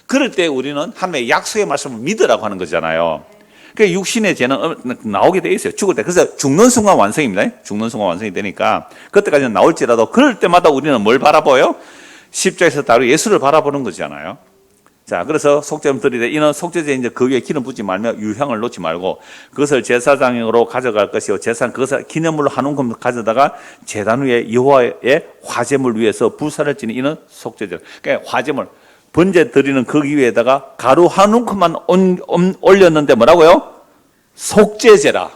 그럴 때 우리는 하나님의 약속의 말씀을 믿으라고 하는 거잖아요. 그 육신의 죄는 나오게 돼 있어요. 죽을 때. 그래서 죽는 순간 완성입니다. 죽는 순간 완성이 되니까 그때까지는 나올지라도 그럴 때마다 우리는 뭘 바라보요? 십자가에서 다루 예수를 바라보는 거잖아요. 자, 그래서 속죄를 드리되 이는 속죄제 이제 그 위에 기름 붓지 말며 유향을 놓지 말고 그것을 제사장으로 가져갈 것이요 제사는 그것을 기념물로 한 움큼 가져다가 제단 위에 여호와의 화제물 위에서 부사를 지니 이는 속죄제. 그러니까 화제물 번제 드리는 그 위에다가 가루 한 움큼만 올렸는데 뭐라고요? 속죄제라.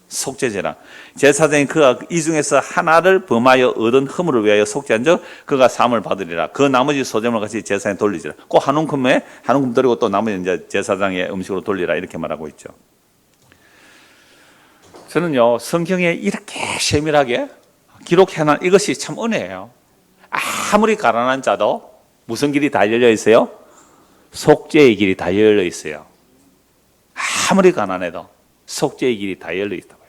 속죄제라. 제사장이 그가 이 중에서 하나를 범하여 얻은 허물을 위하여 속죄한 적 그가 사함을 받으리라. 그 나머지 소재물 같이 제사장에 돌리지라. 그 한 움큼에 한 움큼 드리고 또 나머지 이제 제사장의 음식으로 돌리라 이렇게 말하고 있죠. 저는요 성경에 이렇게 세밀하게 기록해놓은 이것이 참 은혜예요. 아무리 가난한 자도 무슨 길이 다 열려 있어요? 속죄의 길이 다 열려 있어요. 아무리 가난해도 속죄의 길이 다 열려 있다고요.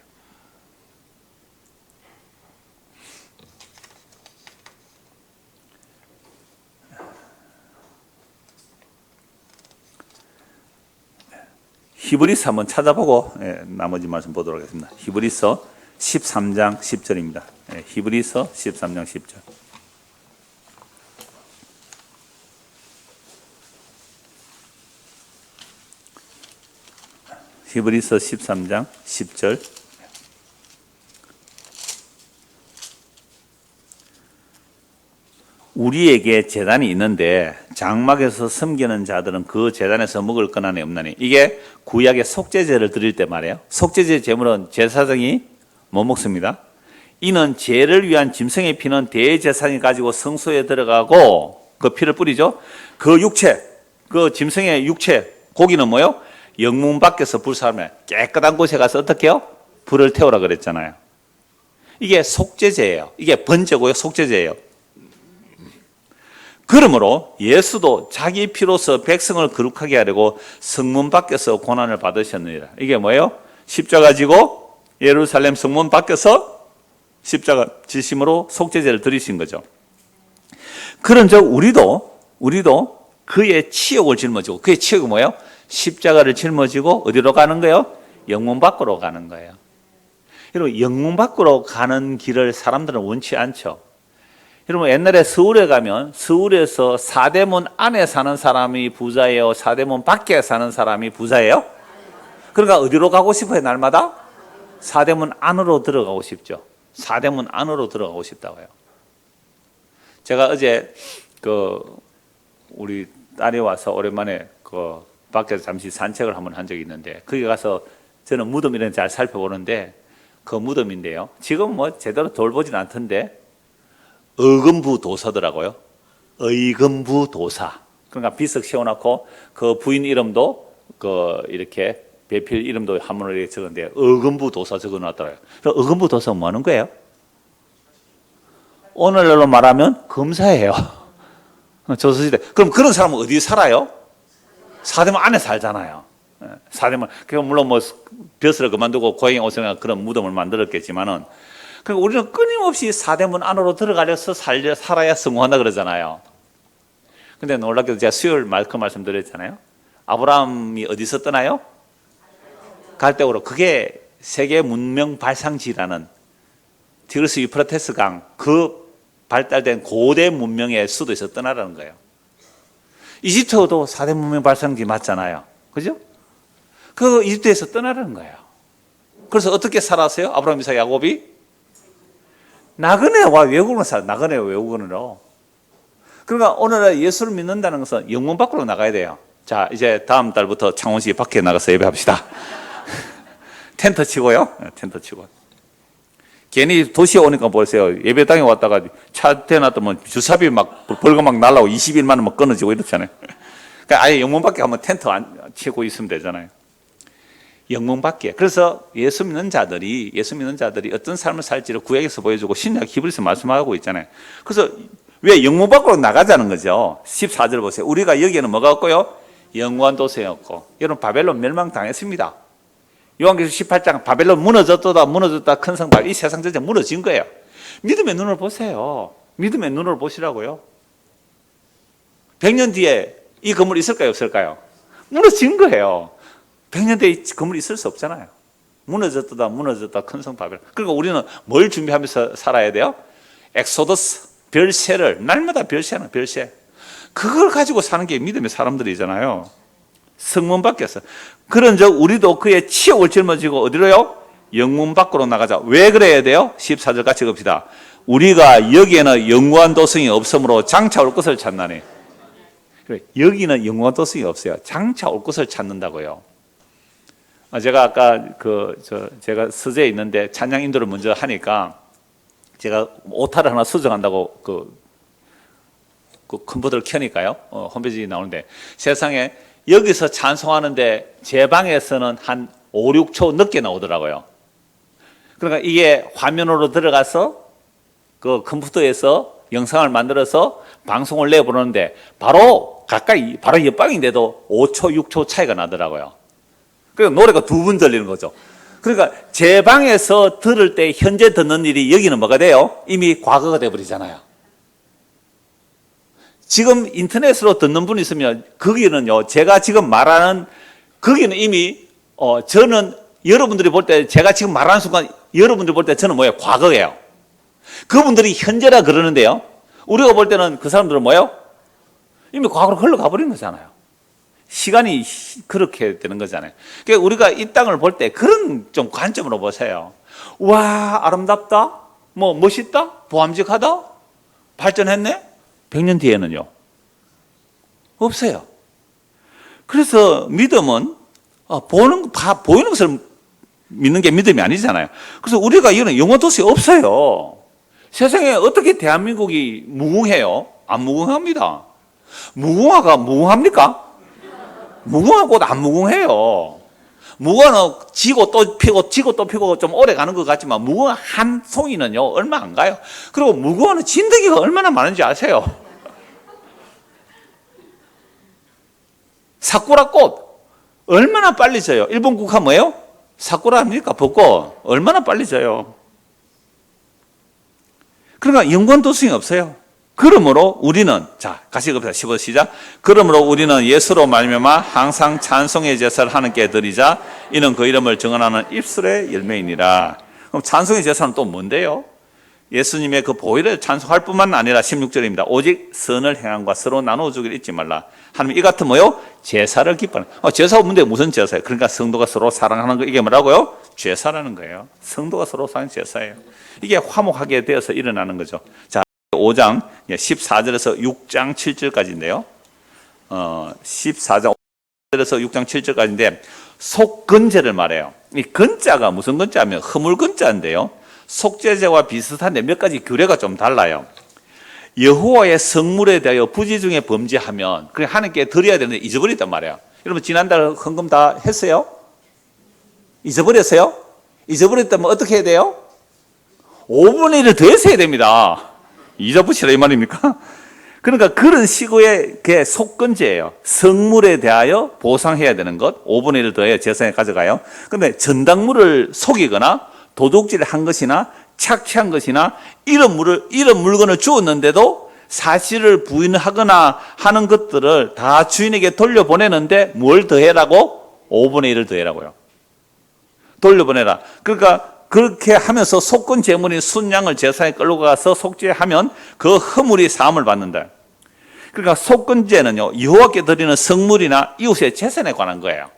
히브리서 한번 찾아보고 나머지 말씀 보도록 하겠습니다. 히브리서 13장 10절입니다. 히브리서 13장 10절. 히브리서 13장 10절. 우리에게 제단이 있는데, 장막에서 섬기는 자들은 그 제단에서 먹을 거나니 없나니. 이게 구약의 속죄제를 드릴 때 말이에요. 속죄제 제물은 제사장이 못 먹습니다. 이는 죄를 위한 짐승의 피는 대제사장이 가지고 성소에 들어가고 그 피를 뿌리죠. 그 육체, 그 짐승의 육체, 고기는 뭐요? 영문 밖에서 불사하면 깨끗한 곳에 가서 어떻게 해요? 불을 태우라 그랬잖아요. 이게 속죄제예요. 이게 번제고요, 속죄제예요. 그러므로 예수도 자기 피로서 백성을 거룩하게 하려고 성문 밖에서 고난을 받으셨느니라. 이게 뭐예요? 십자가 지고 예루살렘 성문 밖에서 십자가 지심으로 속죄제를 드리신 거죠. 그런즉 우리도 그의 치욕을 짊어지고, 그의 치욕이 뭐예요? 십자가를 짊어지고 어디로 가는 거예요? 영문 밖으로 가는 거예요. 여러분, 영문 밖으로 가는 길을 사람들은 원치 않죠. 여러분, 옛날에 서울에 가면 서울에서 사대문 안에 사는 사람이 부자예요? 사대문 밖에 사는 사람이 부자예요? 그러니까 어디로 가고 싶어요, 날마다? 사대문 안으로 들어가고 싶죠. 사대문 안으로 들어가고 싶다고요. 제가 어제 우리 딸이 와서 오랜만에 밖에서 잠시 산책을 한번 한 적이 있는데, 거기 가서 저는 무덤 이런 잘 살펴보는데, 그 무덤인데요. 지금 뭐 제대로 돌보진 않던데, 의금부 도사더라고요. 의금부 도사. 그러니까 비석 씌워놓고 그 부인 이름도 이렇게 배필 이름도 한문으로 이렇게 적었는데 의금부 도사 적어놨더라고요. 그럼 의금부 도사는 뭐 하는 거예요? 오늘날로 말하면 검사예요. 조선시대. 그럼 그런 사람은 어디 살아요? 사대문 안에 살잖아요. 사대문. 물론 뭐 벼슬을 그만두고 고향에 오셔서 그런 무덤을 만들었겠지만은, 그러니까 우리는 끊임없이 사대문 안으로 들어가려서 살아야 성공한다 그러잖아요. 근데 놀랍게도 제가 수요일 그 말씀 드렸잖아요. 아브라함이 어디서 떠나요? 갈대오로. 그게 세계 문명 발상지라는 티그리스 유프라테스 강, 그 발달된 고대 문명의 수도에서 떠나라는 거예요. 이집트도 4대 문명 발상지 맞잖아요. 그죠? 그 이집트에서 떠나라는 거예요. 그래서 어떻게 살았어요? 아브라함, 이삭, 야곱이? 나그네와 외국으로 나그네와 외국으로. 그러니까 오늘날 예수를 믿는다는 것은 영문 밖으로 나가야 돼요. 자, 이제 다음 달부터 창원시 밖에 나가서 예배합시다. 텐트 치고요. 텐트 치고. 괜히 도시에 오니까 보세요. 예배당에 왔다가 차 대놨더만 주사비 막 벌금 막 날라고 21만 원 막 끊어지고 이렇잖아요. 그러니까 아예 영문 밖에 한번 텐트 안 치고 있으면 되잖아요. 영문 밖에. 그래서 예수 믿는 자들이 어떤 삶을 살지를 구약에서 보여주고 신약 히브리서 말씀하고 있잖아요. 그래서 왜 영문 밖으로 나가자는 거죠. 14절 보세요. 우리가 여기에는 뭐가 없고요? 영원 도성이었고. 여러분, 바벨론 멸망당했습니다. 요한계시록 18장 바벨론 무너졌다 큰 성 바벨, 이 세상 전체 무너진 거예요. 믿음의 눈을 보세요. 믿음의 눈을 보시라고요. 100년 뒤에 이 건물이 있을까요, 없을까요? 무너진 거예요. 100년 뒤에 이 건물이 있을 수 없잖아요. 무너졌다 큰 성 바벨. 그러니까 우리는 뭘 준비하면서 살아야 돼요? 엑소더스, 별세를, 날마다 별세는 별세. 그걸 가지고 사는 게 믿음의 사람들이잖아요. 성문 밖에서. 그런즉 우리도 그의 치욕을 짊어지고 어디로요? 영문 밖으로 나가자. 왜 그래야 돼요? 14절 같이 봅시다. 우리가 여기에는 영원한 도성이 없으므로 장차 올 것을 찾나니. 여기는 영원한 도성이 없어요. 장차 올 것을 찾는다고요. 제가 아까 제가 서재에 있는데 찬양 인도를 먼저 하니까 제가 오타를 하나 수정한다고 그 컴퓨터를 켜니까요. 홈페이지 나오는데 세상에 여기서 찬송하는데 제 방에서는 한 5, 6초 늦게 나오더라고요. 그러니까 이게 화면으로 들어가서 그 컴퓨터에서 영상을 만들어서 방송을 내보는데 바로 옆방인데도 5초, 6초 차이가 나더라고요. 그러니까 노래가 두 번 들리는 거죠. 그러니까 제 방에서 들을 때 현재 듣는 일이 여기는 뭐가 돼요? 이미 과거가 돼버리잖아요. 지금 인터넷으로 듣는 분이 있으면 거기는요, 제가 지금 말하는 거기는 이미 저는 여러분들이 볼 때 제가 지금 말하는 순간 여러분들이 볼 때 저는 뭐예요? 과거예요. 그분들이 현재라 그러는데요, 우리가 볼 때는 그 사람들은 뭐예요? 이미 과거로 흘러가 버린 거잖아요. 시간이 그렇게 되는 거잖아요. 그러니까 우리가 이 땅을 볼 때 그런 좀 관점으로 보세요. 와, 아름답다, 뭐 멋있다, 보암직하다, 발전했네. 100년 뒤에는요, 없어요. 그래서 믿음은 보이는 것을 믿는 게 믿음이 아니잖아요. 그래서 우리가 이거는 영어도시 없어요. 세상에 어떻게 대한민국이 무궁해요? 안 무궁합니다. 무궁화가 무궁합니까? 무궁화꽃 안 무궁해요. 무궁화는 지고 또 피고 지고 또 피고 좀 오래 가는 것 같지만 무궁화 한 송이는요 얼마 안 가요. 그리고 무궁화는 진드기가 얼마나 많은지 아세요? 사쿠라꽃 얼마나 빨리 져요. 일본 국화 뭐예요? 사쿠라 아닙니까? 벚꽃 얼마나 빨리 져요. 그러니까 연관도성이 없어요. 그러므로 우리는 같이 갑시다. 15 시작. 그러므로 우리는 예수로 말미암아 항상 찬송의 제사를 하나님께 드리자. 이는 그 이름을 증언하는 입술의 열매이니라. 그럼 찬송의 제사는 또 뭔데요? 예수님의 그 보혈을 찬송할 뿐만 아니라 16절입니다. 오직 선을 행함과 서로 나눠주기를 잊지 말라. 하나님 이 같은 뭐요? 제사를 기뻐하는. 제사 없는데 무슨 제사예요? 그러니까 성도가 서로 사랑하는 거 이게 뭐라고요? 제사라는 거예요. 성도가 서로 사랑하는 제사예요. 이게 화목하게 되어서 일어나는 거죠. 자, 5장 14절에서 6장 7절까지인데요. 14장 5절에서 6장 7절까지인데 속건제를 말해요. 이 건자가 무슨 건자면 허물 건자인데요. 속죄제와 비슷한데 몇 가지 규례가 좀 달라요. 여호와의 성물에 대하여 부지 중에 범죄하면 그래 하나님께 드려야 되는데 잊어버렸단 말이에요. 여러분 지난달 헌금 다 했어요? 잊어버렸어요? 잊어버렸다면 어떻게 해야 돼요? 5분의 1을 더 했어야 됩니다. 잊어붙이라 이 말입니까? 그러니까 그런 식의 속건제예요. 성물에 대하여 보상해야 되는 것 5분의 1을 더해 제사에 가져가요. 그런데 전당물을 속이거나 도둑질을 한 것이나 착취한 것이나 이런 물건을 주었는데도 사실을 부인하거나 하는 것들을 다 주인에게 돌려보내는데 뭘 더해라고? 5분의 1을 더해라고요. 돌려보내라. 그러니까 그렇게 하면서 속건 제물인 순양을 제사에 끌고 가서 속죄하면 그 허물이 사함을 받는다. 그러니까 속건제는요 여호와께 드리는 성물이나 이웃의 재산에 관한 거예요.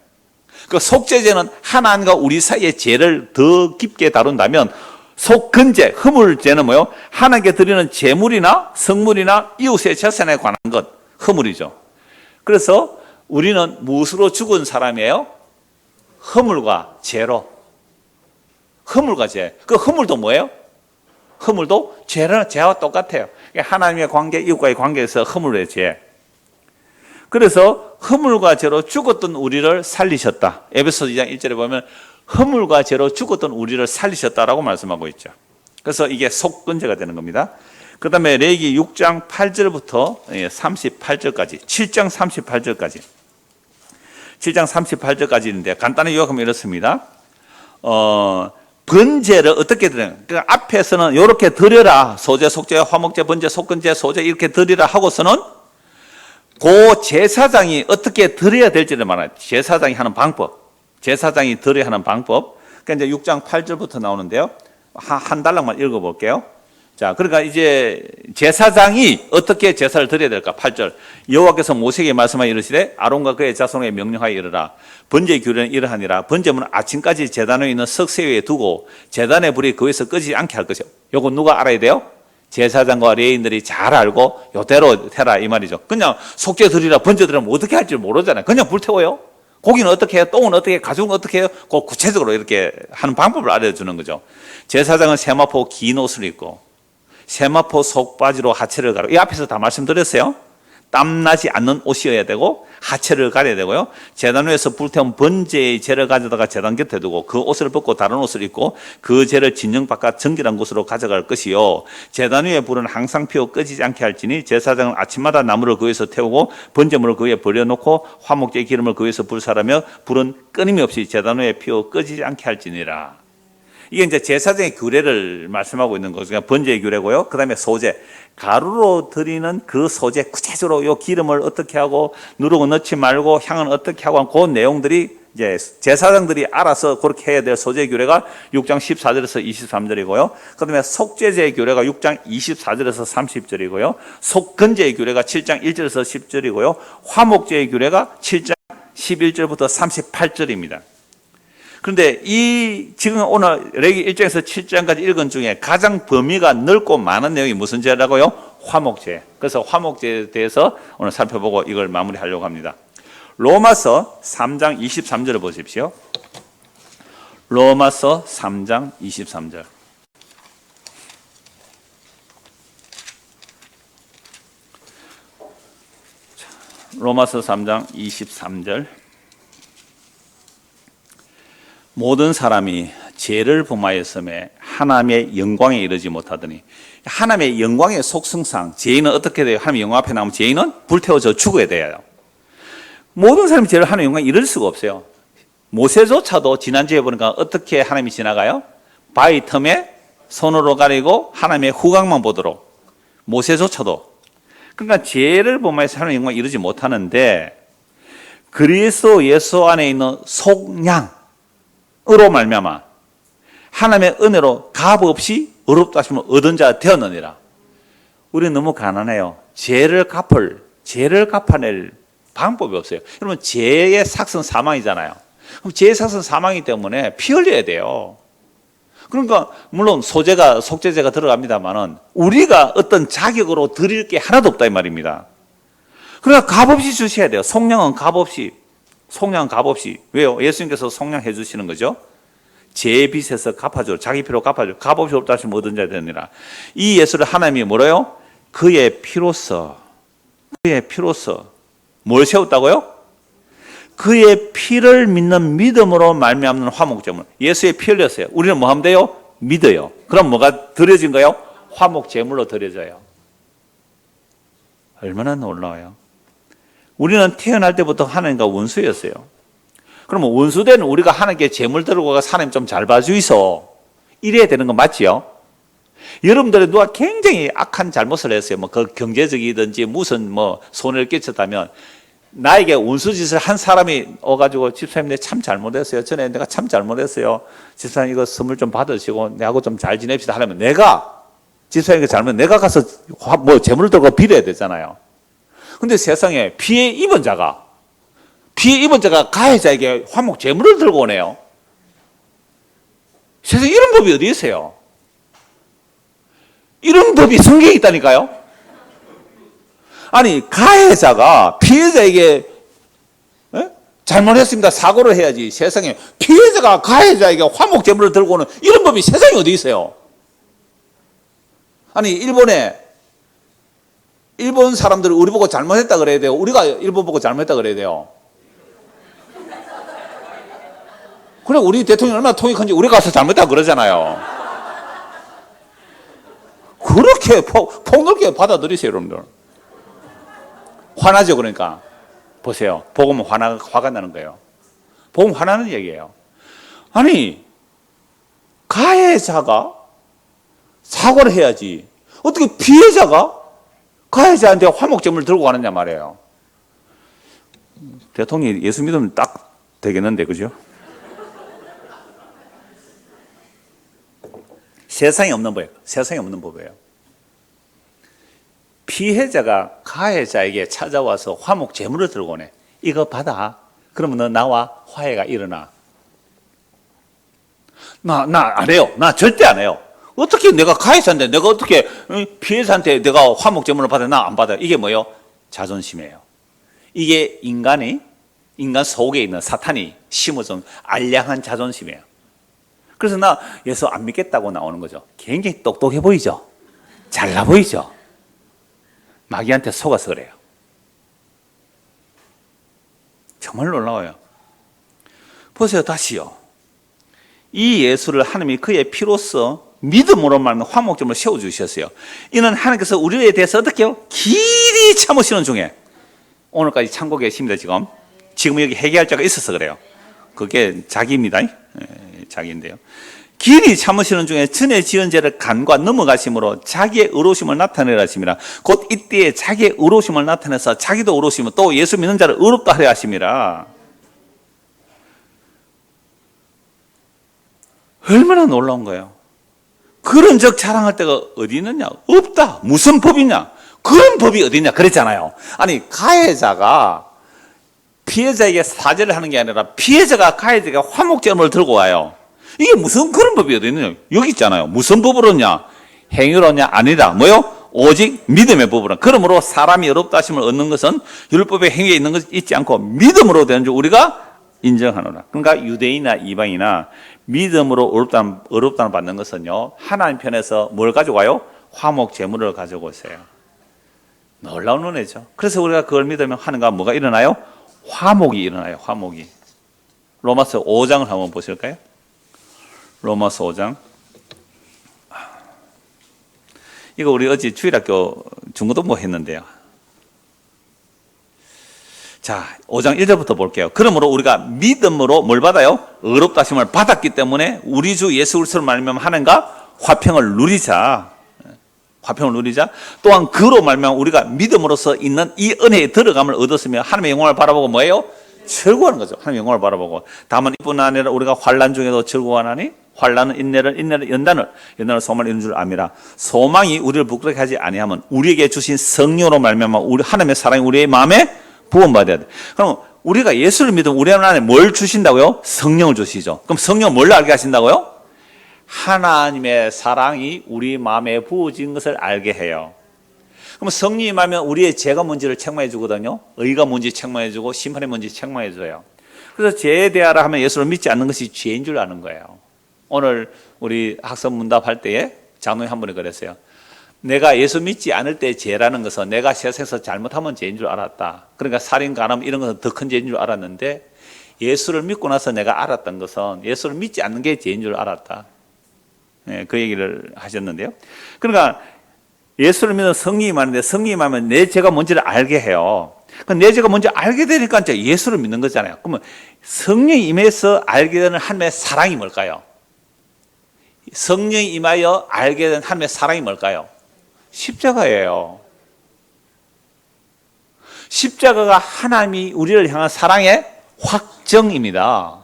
그 속죄제는 하나님과 우리 사이의 죄를 더 깊게 다룬다면 속건제, 허물제는 뭐요? 하나님께 드리는 제물이나 성물이나 이웃의 재산에 관한 것, 허물이죠. 그래서 우리는 무엇으로 죽은 사람이에요? 허물과 죄로. 허물과 죄. 그 허물도 뭐예요? 허물도 죄와 똑같아요. 하나님의 관계, 이웃과의 관계에서 허물의 죄. 그래서 허물과 죄로 죽었던 우리를 살리셨다. 에베소 2장 1절에 보면 허물과 죄로 죽었던 우리를 살리셨다라고 말씀하고 있죠. 그래서 이게 속건제가 되는 겁니다. 그 다음에 레위기 6장 8절부터 38절까지 7장 38절까지 7장 38절까지 있는데 간단히 요약하면 이렇습니다. 번제를 어떻게 드려요? 그 앞에서는 이렇게 드려라. 소제, 속죄, 화목제, 번제, 속건제, 소제 이렇게 드리라 하고서는 그 제사장이 어떻게 드려야 될지를 말해요. 제사장이 하는 방법. 제사장이 드려야 하는 방법. 그러니까 이제 6장 8절부터 나오는데요. 한 달락만 읽어볼게요. 자, 그러니까 이제 제사장이 어떻게 제사를 드려야 될까? 8절. 여호와께서 모세에게 말씀하여 이르시되 아론과 그의 자손에게 명령하여 이르라. 번제의 규례는 이러하니라. 번제물은 아침까지 제단 위에 있는 석쇠 위에 두고 제단의 불이 그 위에서 꺼지지 않게 할 것이요. 요거 누가 알아야 돼요? 제사장과 레위인들이 잘 알고 요대로 해라 이 말이죠. 그냥 속죄 드리라 번제 드리면 어떻게 할지 모르잖아요. 그냥 불태워요. 고기는 어떻게 해요? 똥은 어떻게 해요? 가죽은 어떻게 해요? 그 구체적으로 이렇게 하는 방법을 알려주는 거죠. 제사장은 세마포 긴 옷을 입고 세마포 속바지로 하체를 가리고 이 앞에서 다 말씀드렸어요. 땀나지 않는 옷이어야 되고 하체를 가려야 되고요. 제단 위에서 불태운 번제의 재를 가져다가 제단 곁에 두고 그 옷을 벗고 다른 옷을 입고 그 재를 진영 바깥 정결한 곳으로 가져갈 것이요. 제단 위에 불은 항상 피워 꺼지지 않게 할지니 제사장은 아침마다 나무를 그 위에서 태우고 번제물을 그 위에 버려놓고 화목제의 기름을 그 위에서 불사르며 불은 끊임없이 제단 위에 피워 꺼지지 않게 할지니라. 이게 이제 제사장의 규례를 말씀하고 있는 거죠. 번제의 규례고요. 그 다음에 소제. 가루로 드리는 그 소제, 구체적으로 요 기름을 어떻게 하고, 누르고 넣지 말고, 향은 어떻게 하고, 그 내용들이 이제 제사장들이 알아서 그렇게 해야 될 소제 규례가 6장 14절에서 23절이고요. 그 다음에 속죄제의 규례가 6장 24절에서 30절이고요. 속건제의 규례가 7장 1절에서 10절이고요. 화목제의 규례가 7장 11절부터 38절입니다. 그런데 지금 오늘 레위기 1장에서 7장까지 읽은 중에 가장 범위가 넓고 많은 내용이 무슨 죄라고요? 화목제. 그래서 화목제에 대해서 오늘 살펴보고 이걸 마무리하려고 합니다. 로마서 3장 23절을 보십시오. 로마서 3장 23절. 로마서 3장 23절. 모든 사람이 죄를 범하였음에 하나님의 영광에 이르지 못하더니, 하나님의 영광의 속성상 죄인은 어떻게 돼요? 하나님의 영광 앞에 나오면 죄인은 불태워져 죽어야 돼요. 모든 사람이 죄를 하나님의 영광에 이를 수가 없어요. 모세조차도 지난주에 보니까 어떻게 하나님이 지나가요? 바위 틈에 손으로 가리고 하나님의 후광만 보도록. 모세조차도. 그러니까 죄를 범하여서 하나님의 영광에 이르지 못하는데, 그리스도 예수 안에 있는 속량으로 말미암아 하나님의 은혜로 값없이 의롭다 하시면 얻은 자 되었느니라. 우리는 너무 가난해요. 죄를 갚아낼 방법이 없어요. 여러분, 죄의 삭은 사망이잖아요. 그럼 죄의 삭은 사망이기 때문에 피 흘려야 돼요. 그러니까 물론 속죄제가 들어갑니다만은 우리가 어떤 자격으로 드릴 게 하나도 없다 이 말입니다. 그러니까 값없이 주셔야 돼요. 속량은 값없이. 왜요? 예수님께서 속량해 주시는 거죠. 죄의 빚에서 갚아줘. 자기 피로 갚아줘. 값없이 없다 하시면 얻은 자 되느니라. 이 예수를 하나님이 뭐래요? 그의 피로서 뭘 세웠다고요? 그의 피를 믿는 믿음으로 말미암는 화목제물. 예수의 피 흘렸어요. 우리는 뭐 하면 돼요? 믿어요. 그럼 뭐가 드려진 거예요? 화목제물로 드려져요. 얼마나 놀라워요. 우리는 태어날 때부터 하나님과 원수였어요. 그러면 원수된 우리가 하나님께 제물 들고 가서 하나님 좀 잘 봐주이소, 이래야 되는 거 맞지요? 여러분들이 누가 굉장히 악한 잘못을 했어요. 뭐 그 경제적이든지 무슨 뭐 손해를 끼쳤다면, 나에게 원수짓을 한 사람이 와가지고 집사님 내가 참 잘못했어요. 전에 내가 참 잘못했어요. 집사님 이거 선물 좀 받으시고 내하고 좀 잘 지냅시다 하려면, 내가 집사님이 잘못, 내가 가서 뭐 재물을 들고 빌어야 되잖아요. 근데 세상에 피해 입은 자가 가해자에게 화목 재물을 들고 오네요. 세상에 이런 법이 어디 있어요? 이런 법이 성경에 있다니까요. 아니, 가해자가 피해자에게 잘못했습니다 사고를 해야지, 세상에 피해자가 가해자에게 화목 제물을 들고 오는 이런 법이 세상에 어디 있어요? 아니, 일본 사람들은 우리 보고 잘못했다 그래야 돼요? 우리가 일본 보고 잘못했다 그래야 돼요? 그래, 우리 대통령이 얼마나 통이 큰지 우리가 가서 잘못했다 그러잖아요. 그렇게 폭넓게 받아들이세요, 여러분들. 화나죠, 그러니까. 보세요. 복음은 화가 나는 거예요. 복음 화나는 얘기예요. 아니, 가해자가 사과를 해야지, 어떻게 피해자가 가해자한테 화목제물을 들고 가느냐 말이에요. 대통령이 예수 믿으면 딱 되겠는데, 그죠? 세상에 없는 법이에요. 피해자가 가해자에게 찾아와서 화목 제물을 들고 오네. 이거 받아. 그러면 너 나와 화해가 일어나. 나 안 해요. 나 절대 안 해요. 어떻게 내가 가해자인데 내가 어떻게 피해자한테 내가 화목 제물을 받아? 나 안 받아요. 이게 뭐예요? 자존심이에요. 이게 인간 속에 있는 사탄이 심어준 알량한 자존심이에요. 그래서 나 예수 안 믿겠다고 나오는 거죠. 굉장히 똑똑해 보이죠? 잘나 보이죠? 마귀한테 속아서 그래요. 정말 놀라워요. 보세요, 다시요. 이 예수를 하나님이 그의 피로써 믿음으로 말하는 화목제물을 세워주셨어요. 이는 하나님께서 우리에 대해서 어떻게 해요? 길이 참으시는 중에, 오늘까지 참고 계십니다. 지금 여기 회개할 자가 있어서 그래요. 그게 자기입니다. 자기인데요. 길이 참으시는 중에 전에 지은 죄를 간과 넘어가심으로 자기의 의로우심을 나타내라 하심이라. 곧 이때에 자기의 의로우심을 나타내서 자기도 의로우시면 또 예수 믿는 자를 의롭다 하려 하심이라. 얼마나 놀라운 거예요. 그런 적 자랑할 데가 어디 있느냐? 없다. 무슨 법이냐? 그런 법이 어디 있냐? 그랬잖아요. 아니, 가해자가 피해자에게 사죄를 하는 게 아니라 피해자가 가해자에게 화목제물을 들고 와요. 이게 무슨 그런 법이 어디 있느냐? 여기 있잖아요. 무슨 법으로냐? 행위로냐? 아니라 뭐요? 오직 믿음의 법으로. 그러므로 사람이 의롭다 하심을 얻는 것은 율법의 행위에 있는 것이 있지 않고 믿음으로 되는 줄 우리가 인정하노라. 그러니까 유대인이나 이방이나 믿음으로 의롭다는 받는 것은요, 하나님 편에서 뭘 가져가요? 화목 제물을 가지고 오세요. 놀라운 은혜죠. 그래서 우리가 그걸 믿으면 하는가 뭐가 일어나요? 화목이 일어나요. 화목이. 로마서 5장을 한번 보실까요? 로마서 5장. 이거 우리 어제 주일학교 중고등부 했는데요. 자, 5장 1절부터 볼게요. 그러므로 우리가 믿음으로 뭘 받아요? 의롭다 하심을 받았기 때문에 우리 주 예수 그리스도를 말미암아 하나님과 화평을 누리자. 화평을 누리자. 또한 그로 말미암아 우리가 믿음으로써 있는 이 은혜의 들어감을 얻었으며 하나님의 영광을 바라보고 뭐예요? 즐거워하는 거죠. 하나님의 영광을 바라보고. 다만 이뿐 아니라 우리가 환난 중에도 즐거워하나니 환난은 인내를 연단을 소망을 이룬 줄 압니다. 소망이 우리를 부끄럽게 하지 아니하면 우리에게 주신 성령으로 말미암아 우리 하나님의 사랑이 우리의 마음에 부원받아야 돼. 그럼 우리가 예수를 믿으면 우리 안에 뭘 주신다고요? 성령을 주시죠. 그럼 성령은 뭘 알게 하신다고요? 하나님의 사랑이 우리 마음에 부어진 것을 알게 해요. 그럼 성령이 임하면 우리의 죄가 뭔지를 책망해 주거든요. 의가 뭔지 책망해 주고 심판이 뭔지 책망해 줘요. 그래서 죄에 대하라 하면 예수를 믿지 않는 것이 죄인 줄 아는 거예요. 오늘 우리 학습 문답할 때에 장로님 한 분이 그랬어요. 내가 예수 믿지 않을 때 죄라는 것은 내가 세상에서 잘못하면 죄인 줄 알았다. 그러니까 살인, 간음 이런 것은 더 큰 죄인 줄 알았는데 예수를 믿고 나서 내가 알았던 것은 예수를 믿지 않는 게 죄인 줄 알았다. 네, 그 얘기를 하셨는데요. 그러니까 예수를 믿는 성령이 많은데 성령이 많으면 내 죄가 뭔지를 알게 해요. 내 죄가 뭔지 알게 되니까 이제 예수를 믿는 거잖아요. 그러면 성령이 임해서 알게 되는 하나님의 사랑이 뭘까요? 성령이 임하여 알게 된 하나님의 사랑이 뭘까요? 십자가예요. 십자가가 하나님이 우리를 향한 사랑의 확정입니다.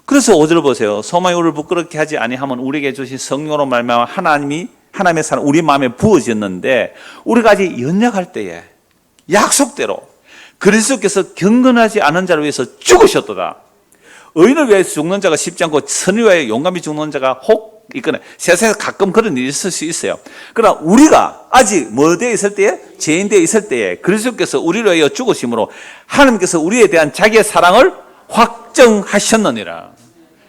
그래서 5절 보세요. 소망이 우리를 부끄럽게 하지 아니하면 우리에게 주신 성령으로 말미암아 하나님의 사랑 우리 마음에 부어졌는데 우리가 아직 연약할 때에 약속대로 그리스도께서 경건하지 않은 자를 위해서 죽으셨도다. 의인을 위해서 죽는 자가 쉽지 않고 선을 위하여 용감히 죽는 자가 혹 있거나 세상에서 가끔 그런 일이 있을 수 있어요. 그러나 우리가 아직 뭐 되어 있을 때에 죄인 되어 있을 때에 그리스도께서 우리를 위하여 죽으심으로 하나님께서 우리에 대한 자기의 사랑을 확정하셨느니라.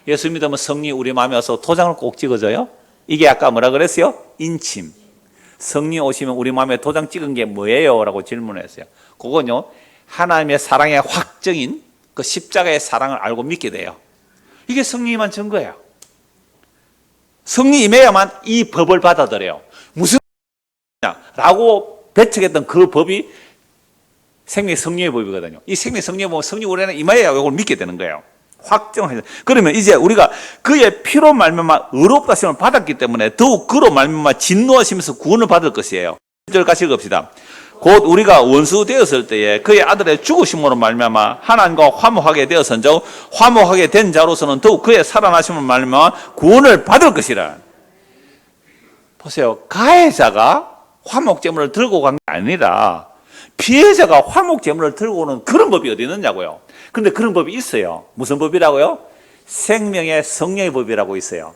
예수 믿으면 성령이 우리 마음에 와서 도장을 꼭 찍어줘요. 이게 아까 뭐라 그랬어요? 인침. 성령이 오시면 우리 마음에 도장 찍은 게 뭐예요? 라고 질문했어요. 그건요, 하나님의 사랑의 확정인 그 십자가의 사랑을 알고 믿게 돼요. 이게 성령이만 증거예요. 성령이 임해야만 이 법을 받아들여요. 무슨 라고 배척했던 그 법이 생명의 성령의 법이거든요. 이 생명의 성령의 법은 성령이 우리 안에 임해야 이걸 믿게 되는 거예요. 확정하죠. 그러면 이제 우리가 그의 피로 말미암아 의롭다 하심을 받았기 때문에 더욱 그로 말미암아 진노하시면서 구원을 받을 것이에요. 1절 같이 읽읍시다. 곧 우리가 원수 되었을 때에 그의 아들의 죽으심으로 말미암아 하나님과 화목하게 되었은즉 화목하게 된 자로서는 더욱 그의 살아나심으로 말미암아 구원을 받을 것이라. 보세요. 가해자가 화목제물을 들고 간 게 아니라 피해자가 화목제물을 들고 오는 그런 법이 어디 있느냐고요. 그런데 그런 법이 있어요. 무슨 법이라고요? 생명의 성령의 법이라고 있어요.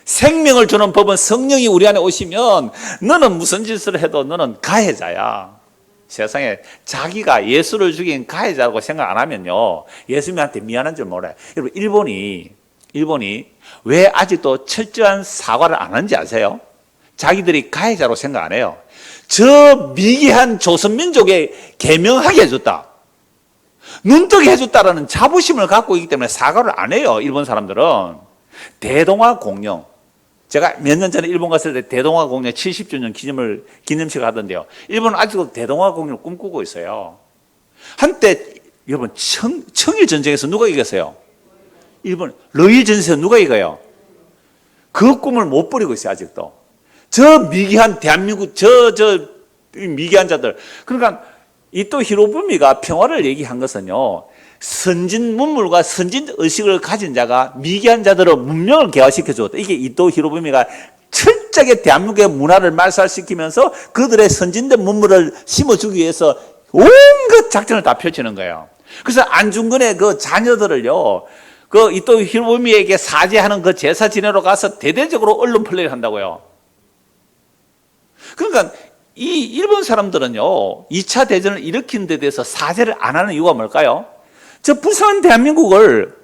생명을 주는 법은 성령이 우리 안에 오시면 너는 무슨 짓을 해도 너는 가해자야. 세상에 자기가 예수를 죽인 가해자라고 생각 안 하면요, 예수님한테 미안한 줄 몰라요. 여러분, 일본이 왜 아직도 철저한 사과를 안 하는지 아세요? 자기들이 가해자로 생각 안 해요. 저 미개한 조선민족에 개명하게 해줬다, 눈뜨게 해줬다라는 자부심을 갖고 있기 때문에 사과를 안 해요. 일본 사람들은. 대동아 공영, 제가 몇 년 전에 일본 갔을 때 대동아 공영 70주년 기념식을 하던데요, 일본은 아직도 대동아 공영을 꿈꾸고 있어요. 한때 여러분 청일 전쟁에서 누가 이겼어요? 일본. 러일 전쟁에서 누가 이겨요? 그 꿈을 못 버리고 있어요. 아직도 저 미개한 대한민국 저 미개한 자들. 그러니까 이토 히로부미가 평화를 얘기한 것은요, 선진 문물과 선진 의식을 가진 자가 미개한 자들의 문명을 개화시켜 줬다. 이게 이토 히로부미가 철저하게 대한민국의 문화를 말살시키면서 그들의 선진된 문물을 심어주기 위해서 온갖 작전을 다 펼치는 거예요. 그래서 안중근의 그 자녀들을요, 그 이토 히로부미에게 사죄하는 그 제사 지내러 가서 대대적으로 언론 플레이를 한다고요. 그러니까 이 일본 사람들은요, 2차 대전을 일으킨 데 대해서 사죄를 안 하는 이유가 뭘까요? 저 부산 대한민국을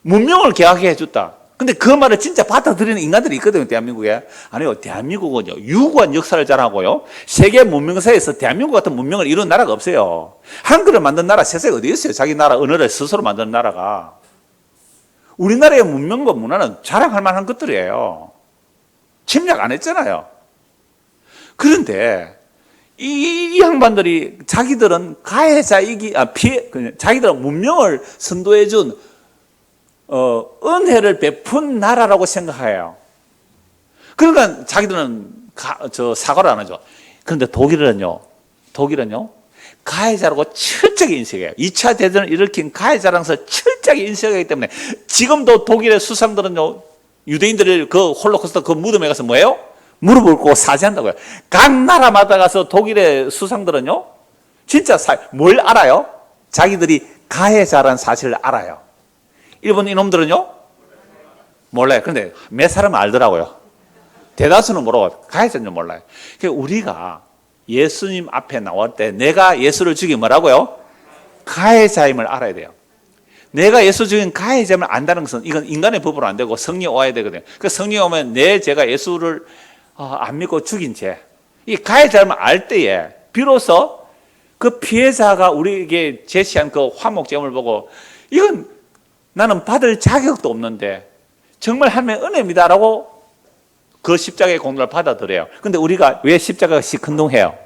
문명을 개혁해 해줬다. 근데 그 말을 진짜 받아들이는 인간들이 있거든요, 대한민국에. 아니요, 대한민국은요, 유구한 역사를 자랑하고요, 세계 문명사에서 대한민국 같은 문명을 이룬 나라가 없어요. 한글을 만든 나라 세상에 어디 있어요? 자기 나라 언어를 스스로 만드는 나라가. 우리나라의 문명과 문화는 자랑할 만한 것들이에요. 침략 안 했잖아요. 그런데 이 양반들이 자기들은 가해자이기, 자기들은 문명을 선도해준 은혜를 베푼 나라라고 생각해요. 그러니까 자기들은 사과를 안 하죠. 그런데 독일은요, 가해자라고 철저히 인식해요. 2차 대전을 일으킨 가해자라서 철저히 인식하기 때문에 지금도 독일의 수상들은요, 유대인들을 그 홀로코스트 그 무덤에 가서 뭐예요? 무릎을 꿇고 사죄한다고요. 각 나라마다 가서 독일의 수상들은요, 진짜 뭘 알아요? 자기들이 가해자라는 사실을 알아요. 일본 이놈들은요, 몰라요. 그런데 몇 사람은 알더라고요. 대다수는 모르고 가해자는 몰라요. 그러니까 우리가 예수님 앞에 나올 때 내가 예수를 죽인 뭐라고요? 가해자임을 알아야 돼요. 내가 예수 죽인 가해자임을 안다는 것은 이건 인간의 법으로 안 되고 성령이 와야 되거든요. 그 성령이 오면 제가 예수를 안 믿고 죽인 죄, 이 가해자임을 알 때에 비로소 그 피해자가 우리에게 제시한 그 화목제물을 보고 이건 나는 받을 자격도 없는데 정말 하나님의 은혜입니다라고 그 십자가의 공로를 받아들여요. 근데 우리가 왜 십자가가 시큰둥해요?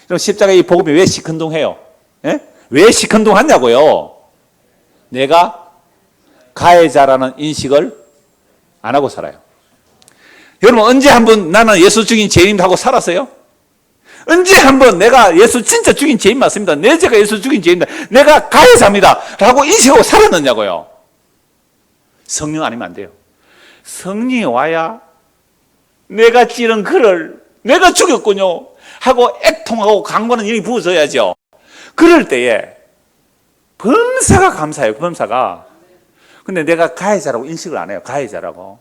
그럼 십자가의 이 복음이 왜 시큰둥해요? 예? 왜 시큰둥하냐고요? 내가 가해자라는 인식을 안 하고 살아요. 여러분, 언제 한번 나는 예수 죽인 죄인 하고 살았어요? 언제 한번 내가 예수 진짜 죽인 죄인 맞습니다, 내 죄가 예수 죽인 죄인입니다, 내가 가해자입니다 라고 인식하고 살았느냐고요? 성령 아니면 안 돼요. 성령이 와야 내가 찌른 그를 내가 죽였군요 하고 애통하고 강구하는 영이 부어져야죠. 그럴 때에 범사가 감사해요. 범사가. 근데 내가 가해자라고 인식을 안 해요. 가해자라고.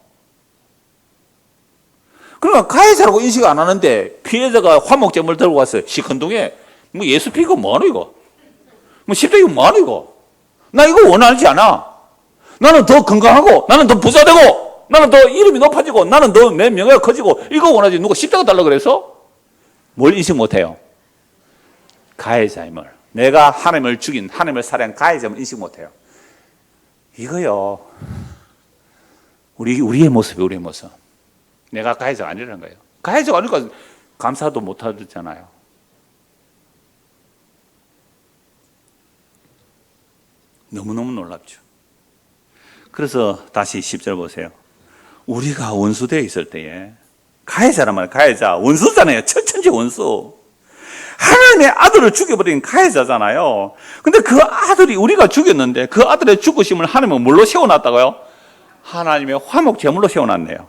그러니까 가해자라고 인식을 안 하는데 피해자가 화목제물 들고 왔어요. 시큰둥해. 뭐 예수 피고 뭐하노 이거? 뭐 십자가 뭐하노 이거? 나 이거 원하지 않아. 나는 더 건강하고, 나는 더 부자되고, 나는 더 이름이 높아지고, 나는 더 내 명예가 커지고, 이거 원하지. 누가 십자가 달라고 그래서? 뭘 인식 못해요? 가해자임을. 내가 하나님을 죽인, 하나님을 살해한 가해자임을 인식 못해요. 이거요, 우리의 모습이에요. 우리의 모습. 내가 가해자가 아니라는 거예요. 가해자가 아니니까 감사도 못 하잖아요. 너무너무 놀랍죠. 그래서 다시 10절 보세요. 우리가 원수되어 있을 때에, 가해자란 말이에요. 가해자. 원수잖아요. 천천지 원수. 하나님의 아들을 죽여버린 가해자잖아요. 근데 그 아들이 우리가 죽였는데 그 아들의 죽으심을 하나님은 뭘로 세워놨다고요? 하나님의 화목 제물로 세워놨네요.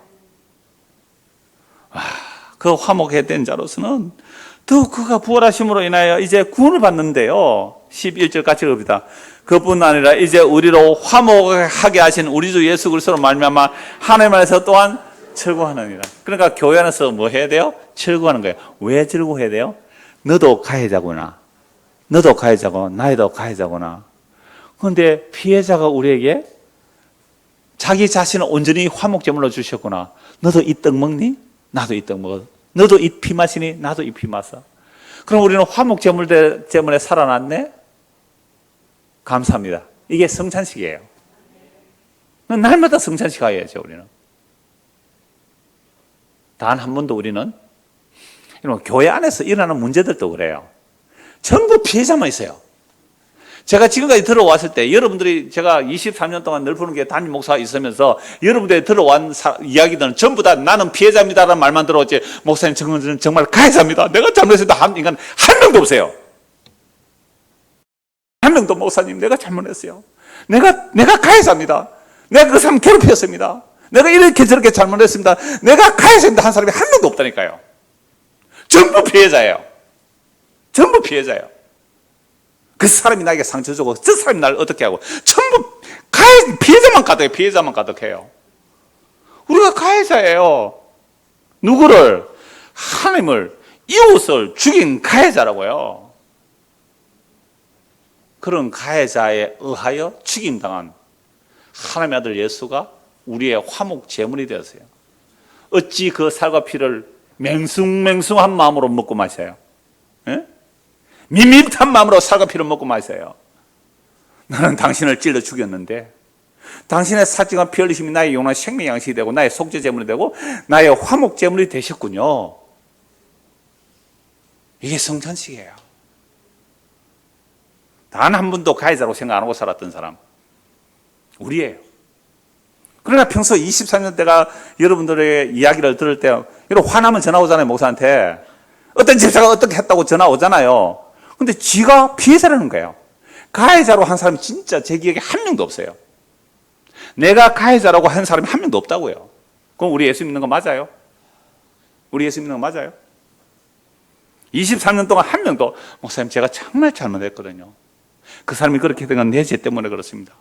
그 화목해 된 자로서는 더욱 그가 부활하심으로 인하여 이제 구원을 받는데요. 11절 같이 읽읍니다. 그뿐 아니라 이제 우리로 화목하게 하신 우리 주 예수 그리스도로 말미암아 하나님 안에서 또한 즐거워하느니라. 그러니까 교회 안에서 뭐 해야 돼요? 즐거워하는 거예요. 왜 즐거워해야 돼요? 너도 가해자구나. 너도 가해자고 나도 가해자구나. 그런데 피해자가 우리에게 자기 자신을 온전히 화목제물로 주셨구나. 너도 이 떡 먹니? 나도 이 떡 먹어. 너도 이 피 마시니? 나도 이 피 마셔. 그럼 우리는 화목제물 때문에 살아났네? 감사합니다. 이게 성찬식이에요. 날마다 성찬식 가야죠, 우리는. 단 한 번도 우리는, 교회 안에서 일어나는 문제들도 그래요. 전부 피해자만 있어요. 제가 지금까지 들어왔을 때 여러분들이 제가 23년 동안 늘푸른교회 담임 목사가 있으면서 여러분들이 들어온 이야기들은 전부 다 나는 피해자입니다라는 말만 들어왔지, 목사님 저는 정말 가해자입니다, 내가 잘못했다 한 인간 한 명도 없어요. 한 명도 목사님 내가 잘못했어요, 내가 가해자입니다, 내가 그 사람 괴롭혔습니다, 내가 이렇게 저렇게 잘못했습니다, 내가 가해자입니다 한 사람이 한 명도 없다니까요. 전부 피해자예요. 전부 피해자예요. 그 사람이 나에게 상처 주고 저 사람이 나를 어떻게 하고 전부 피해자만 가득해요. 피해자만 가득해요. 우리가 가해자예요. 누구를? 하나님을 이웃을 죽인 가해자라고요. 그런 가해자에 의하여 죽임당한 하나님의 아들 예수가 우리의 화목 제물이 되었어요. 어찌 그 살과 피를 맹숭맹숭한 마음으로 먹고 마셔요? 예? 밋밋한 마음으로 살과 피를 먹고 마셔요. 나는 당신을 찔러 죽였는데 당신의 살찌가 피 흘리심이 나의 영원한 생명 양식이 되고 나의 속죄 제물이 되고 나의 화목 제물이 되셨군요. 이게 성찬식이에요. 단 한 번도 가해자라고 생각 안 하고 살았던 사람 우리예요. 그러나 평소 23년 대가 여러분들의 이야기를 들을 때 이런 화나면 전화 오잖아요. 목사한테 어떤 집사가 어떻게 했다고 전화 오잖아요. 근데 지가 피해자라는 거예요. 가해자로 한 사람이 진짜 제 기억에 한 명도 없어요. 내가 가해자라고 한 사람이 한 명도 없다고요. 그럼 우리 예수 믿는 거 맞아요? 우리 예수 믿는 거 맞아요? 23년 동안 한 명도 목사님 제가 정말 잘못했거든요. 그 사람이 그렇게 된 건 내 죄 때문에 그렇습니다.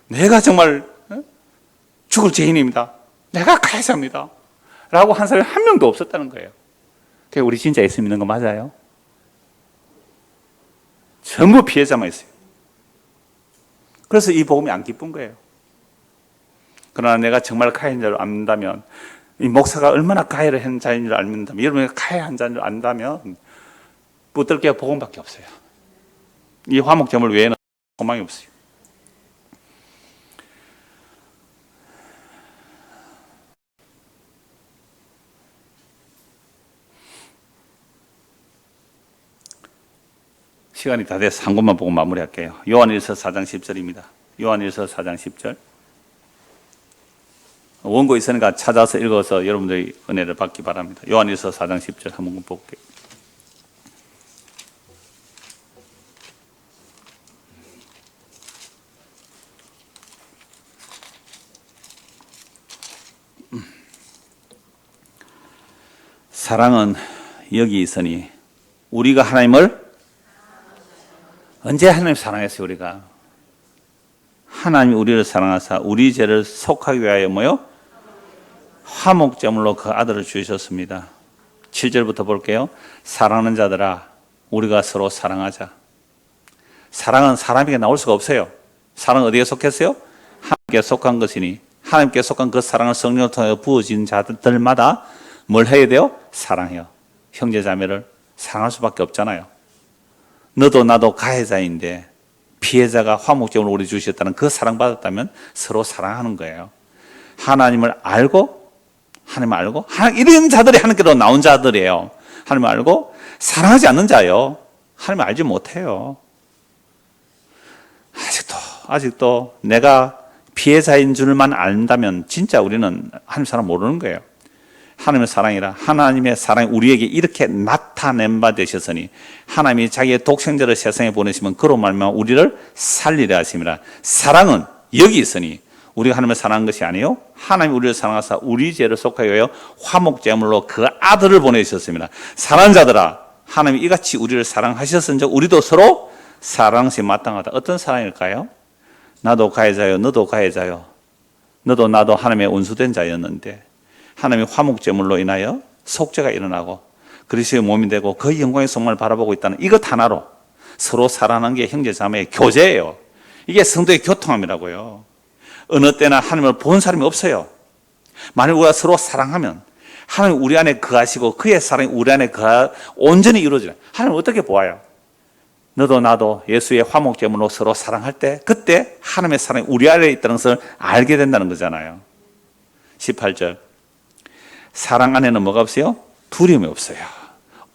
내가 정말 죽을 죄인입니다. 내가 가해자입니다. 라고 한 사람이 한 명도 없었다는 거예요. 그러니까 우리 진짜 예수 믿는 거 맞아요? 전부 피해자만 있어요. 그래서 이 복음이 안 기쁜 거예요. 그러나 내가 정말 가해인 줄 안다면, 이 목사가 얼마나 가해를 한 자인 줄 안다면, 여러분이 가해한 자인 줄 안다면 붙들 게 복음밖에 없어요. 이 화목제물 외에는 소망이 없어요. 시간이 다 돼서 한 곳만 보고 마무리할게요. 요한일서 4장 10절입니다. 요한일서 4장 10절. 원고 있으니까 찾아서 읽어서 여러분들이 은혜를 받기 바랍니다. 요한일서 4장 10절 한번 볼게요. 사랑은 여기 있으니 우리가 하나님을 언제 하나님 사랑했어요? 우리가 하나님이 우리를 사랑하사 우리 죄를 속하기 위하여 뭐요? 화목제물로 그 아들을 주셨습니다. 7절부터 볼게요. 사랑하는 자들아 우리가 서로 사랑하자. 사랑은 사람에게 나올 수가 없어요. 사랑은 어디에 속했어요? 하나님께 속한 것이니 하나님께 속한 그 사랑을 성령을 통해 부어진 자들마다 뭘 해야 돼요? 사랑해요. 형제자매를 사랑할 수밖에 없잖아요. 너도 나도 가해자인데 피해자가 화목제물을 우리 주셨다는 그 사랑받았다면 서로 사랑하는 거예요. 하나님을 알고 이런 자들이 하나님께로 나온 자들이에요. 하나님을 알고 사랑하지 않는 자요. 하나님을 알지 못해요. 아직도 내가 피해자인 줄만 안다면 진짜 우리는 하나님 사랑 모르는 거예요. 하나님의 사랑이라 하나님의 사랑이 우리에게 이렇게 나타낸 바 되셨으니 하나님이 자기의 독생자를 세상에 보내시면 그로 말미암아 우리를 살리려 하심이라. 사랑은 여기 있으니 우리가 하나님을 사랑한 것이 아니요 하나님이 우리를 사랑하사 우리 죄를 속하여 위하여 화목제물로 그 아들을 보내주셨습니다. 사랑하는 자들아 하나님이 이같이 우리를 사랑하셨은즉 우리도 서로 사랑하시 마땅하다. 어떤 사랑일까요? 나도 가해자요 너도 가해자요 너도 나도 하나님의 온수된 자였는데 하나님의 화목제물로 인하여 속죄가 일어나고 그리스도의 몸이 되고 그 영광의 성만을 바라보고 있다는 이것 하나로 서로 사랑하는 게 형제자매의 교제예요. 이게 성도의 교통함이라고요. 어느 때나 하나님을 본 사람이 없어요. 만약 우리가 서로 사랑하면 하나님 우리 안에 거하시고 그의 사랑이 우리 안에 온전히 이루어져요. 하나님 어떻게 보아요? 너도 나도 예수의 화목제물로 서로 사랑할 때 그때 하나님의 사랑이 우리 안에 있다는 것을 알게 된다는 거잖아요. 18절 사랑 안에는 뭐가 없어요? 두려움이 없어요.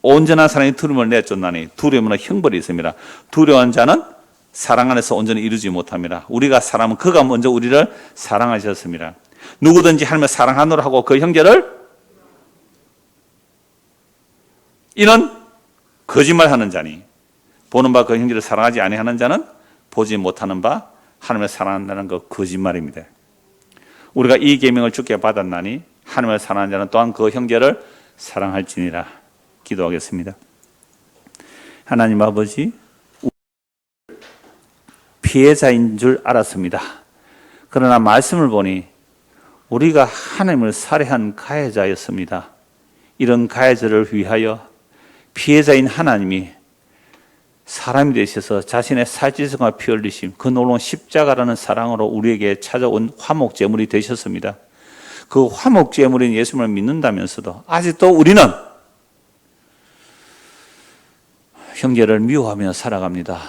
온전한 사랑이 두려움을 내쫓나니 두려움은 형벌이 있습니다. 두려운 자는 사랑 안에서 온전히 이루지 못합니다. 우리가 사랑하면 그가 먼저 우리를 사랑하셨습니다. 누구든지 하나님을 사랑하노라 하고 그 형제를 이는 거짓말하는 자니 보는 바 그 형제를 사랑하지 아니하는 자는 보지 못하는 바 하나님을 사랑한다는 거 거짓말입니다. 우리가 이 계명을 주께 받았나니 하나님을 사랑하는 자는 또한 그 형제를 사랑할지니라. 기도하겠습니다. 하나님 아버지, 피해자인 줄 알았습니다. 그러나 말씀을 보니 우리가 하나님을 살해한 가해자였습니다. 이런 가해자를 위하여 피해자인 하나님이 사람이 되셔서 자신의 살찌성과 피 흘리심, 그 놀라운 십자가라는 사랑으로 우리에게 찾아온 화목제물이 되셨습니다. 그 화목제물인 예수님을 믿는다면서도 아직도 우리는 형제를 미워하며 살아갑니다.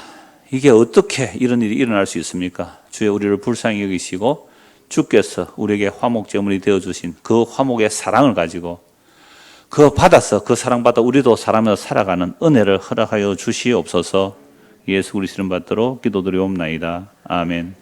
이게 어떻게 이런 일이 일어날 수 있습니까? 주여, 우리를 불쌍히 여기시고 주께서 우리에게 화목제물이 되어주신 그 화목의 사랑을 가지고 그 받아서 그 사랑받아 우리도 사람으로 살아가는 은혜를 허락하여 주시옵소서. 예수 그리스도 이름 받들어 기도드리옵나이다. 아멘.